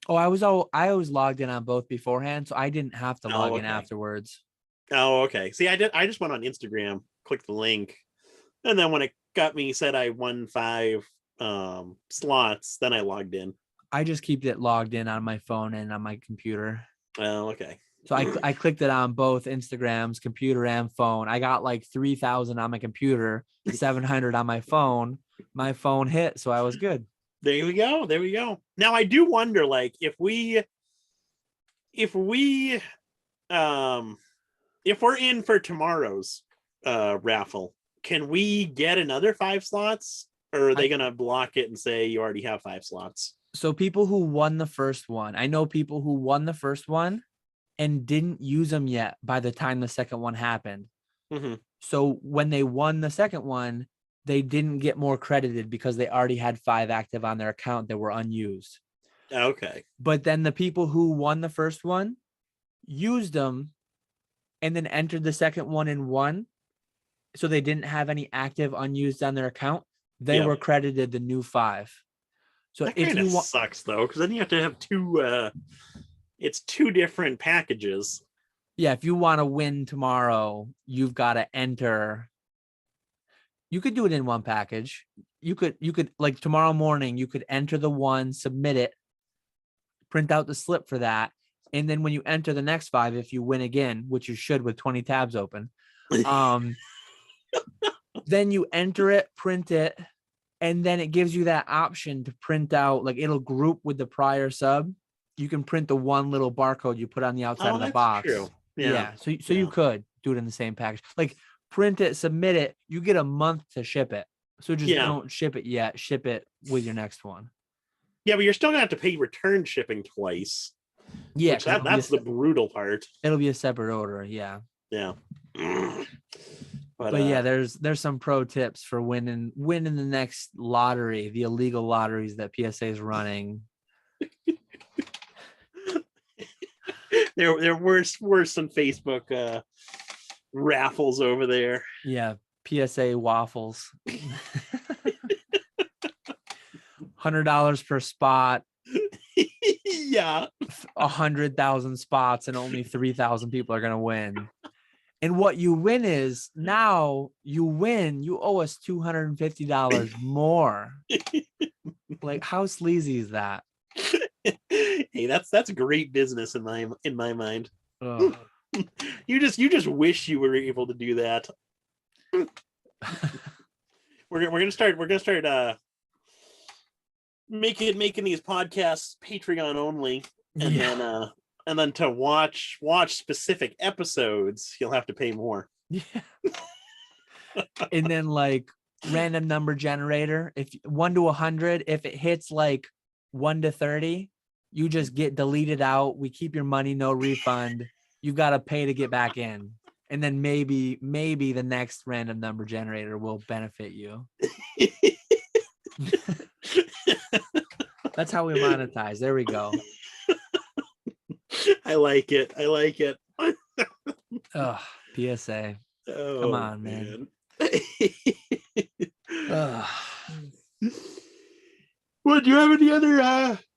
Oh, I was logged in on both beforehand, so I didn't have to log in afterwards. Oh, okay. See, I just went on Instagram, clicked the link, and then when it got me said I won 5 slots, then I logged in. I just keep it logged in on my phone and on my computer. Oh, okay. So I clicked it on both Instagrams, computer and phone. I got like 3,000 on my computer, 700 on my phone. My phone hit, so I was good. There we go. There we go. Now I do wonder, like, if we're in for tomorrow's raffle, can we get another 5 slots, or are they gonna block it and say you already have 5 slots? So people who won the first one, I know people who won the first one and didn't use them yet by the time the second one happened. Mm-hmm. So when they won the second one, they didn't get more credited because they already had 5 active on their account that were unused. Okay. But then the people who won the first one used them and then entered the second one and won. So they didn't have any active unused on their account. They were credited the new 5. So that if kind you of sucks though, because then you have to have 2 it's 2 different packages. Yeah, if you want to win tomorrow, you've got to enter. You could do it in one package. You could like tomorrow morning, you could enter the one, submit it, print out the slip for that. And then when you enter the next 5, if you win again, which you should with 20 tabs open, then you enter it, print it, and then it gives you that option to print out, like it'll group with the prior sub. You can print the one little barcode you put on the outside of the box. True. Yeah. So you could do it in the same package. Like print it, submit it. You get a month to ship it. So just don't ship it yet. Ship it with your next one. Yeah, but you're still gonna have to pay return shipping twice. Yeah, that's the brutal part. It'll be a separate order. Yeah. Yeah. But yeah, there's some pro tips for winning the next lottery, the illegal lotteries that PSA is running. They're worse than Facebook raffles over there. Yeah, PSA waffles. $100 per spot. Yeah. 100,000 spots and only 3,000 people are gonna win. And what you win is now you owe us $250 more. Like, how sleazy is that? Hey, that's great business in my mind. Ugh. You just wish you were able to do that. We're gonna start making these podcasts Patreon only, and then to watch specific episodes, you'll have to pay more. Yeah. And then like random number generator, if 1 to 100, if it hits like 1 to 30, you just get deleted out. We keep your money, no refund. You've got to pay to get back in. And then maybe the next random number generator will benefit you. That's how we monetize. There we go. I like it. Ugh, PSA. Oh, come on, man. Well, do you have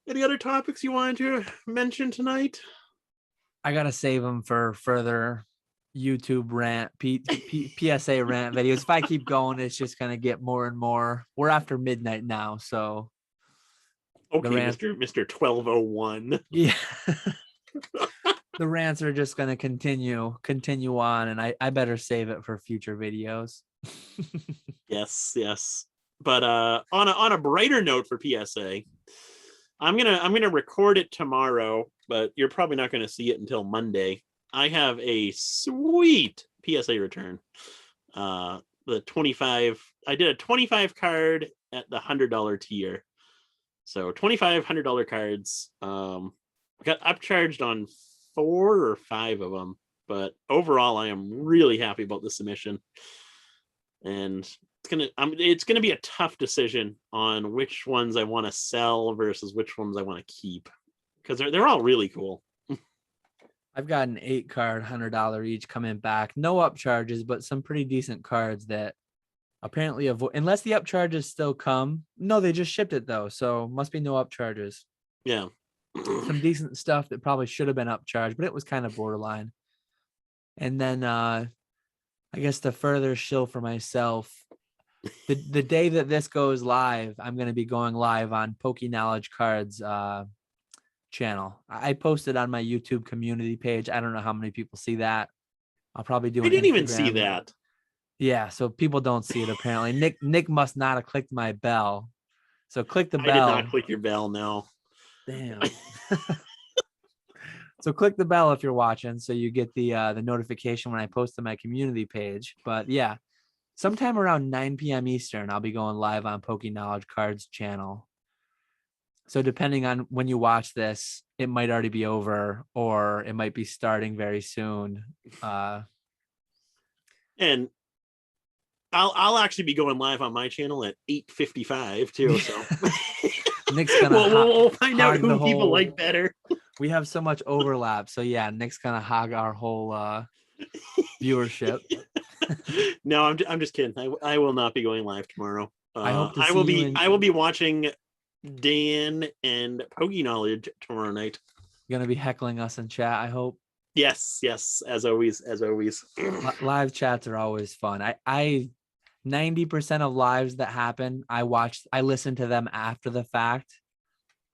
any other topics you wanted to mention tonight? I gotta save them for further YouTube rant, PSA rant videos. If I keep going, it's just gonna get more and more. We're after midnight now, so okay, Mr. 1201. Yeah. The rants are just going to continue on, and I better save it for future videos. Yes. But on a brighter note for PSA, I'm gonna record it tomorrow, but you're probably not gonna see it until Monday. I have a sweet PSA return. The 25. I did a 25 card at the $100 tier. So $2,500 cards. Got upcharged on 4 or 5 of them, but overall, I am really happy about the submission. And it's gonna be a tough decision on which ones I want to sell versus which ones I want to keep, because they're all really cool. I've got an 8 card $100 each coming back. No upcharges, but some pretty decent cards that apparently avoid, unless the upcharges still come. No, they just shipped it though, so must be no upcharges. Yeah. Some decent stuff that probably should have been upcharged, but it was kind of borderline. And then I guess the further shill for myself, the day that this goes live, I'm going to be going live on Knowledge Cards channel. I posted on my YouTube community page. I don't know how many people see that. I'll probably do. I didn't even see that. Yeah, so people don't see it apparently. Nick must not have clicked my bell. So click the bell. I did not click your bell. No. Damn. So click the bell if you're watching, so you get the notification when I post to my community page. But yeah, sometime around 9 p.m. Eastern, I'll be going live on Knowledge Cards channel. So depending on when you watch this, it might already be over, or it might be starting very soon. And I'll actually be going live on my channel at 8:55 too. So Nick's gonna we'll find out who people like better. We have so much overlap. So yeah, Nick's gonna hog our whole viewership. No, I'm just kidding. I will not be going live tomorrow. I hope to I will be watching Dan and Knowledge tomorrow night. You're gonna be heckling us in chat, I hope. Yes, as always. Live chats are always fun. I 90% of lives that happen, I listen to them after the fact.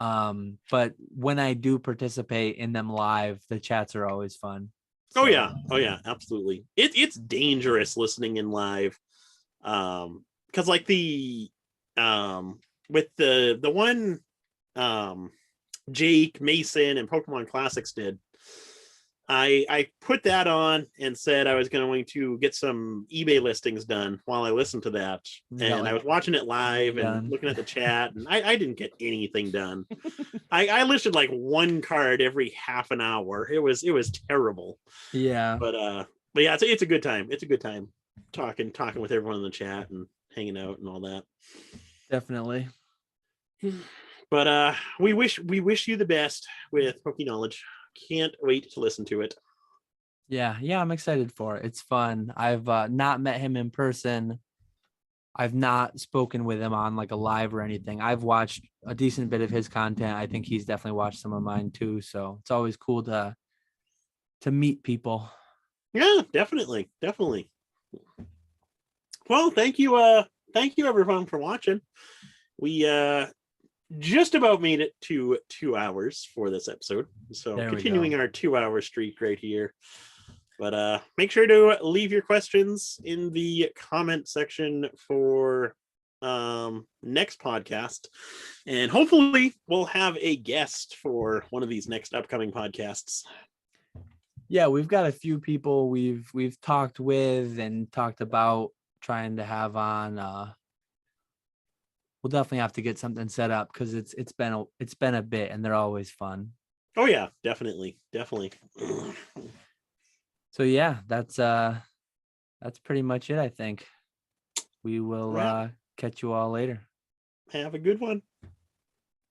But when I do participate in them live, the chats are always fun. So. Oh yeah, absolutely. It's dangerous listening in live. Because like the with the one Jake, Mason, and Pokemon Classics did, I put that on and said I was going to get some eBay listings done while I listened to that. And I was watching it live and looking at the chat, and I didn't get anything done. I listed like one card every half an hour. It was terrible. Yeah. But yeah, it's a good time. It's a good time talking with everyone in the chat and hanging out and all that. Definitely. But we wish you the best with Knowledge. Can't wait to listen to it. Yeah, I'm excited for it. It's fun. I've not met him in person. I've not spoken with him on like a live or anything. I've watched a decent bit of his content. I think he's definitely watched some of mine too. So it's always cool to meet people. Yeah, definitely. Well, thank you everyone for watching. We just about made it to 2 hours for this episode. So continuing our 2-hour streak right here. But make sure to leave your questions in the comment section for next podcast. And hopefully we'll have a guest for one of these next upcoming podcasts. Yeah, we've got a few people we've talked with and talked about trying to have on. We'll definitely have to get something set up because it's been a bit, and they're always fun. Oh yeah, definitely. So yeah, that's pretty much it. I think we will catch you all later. Have a good one.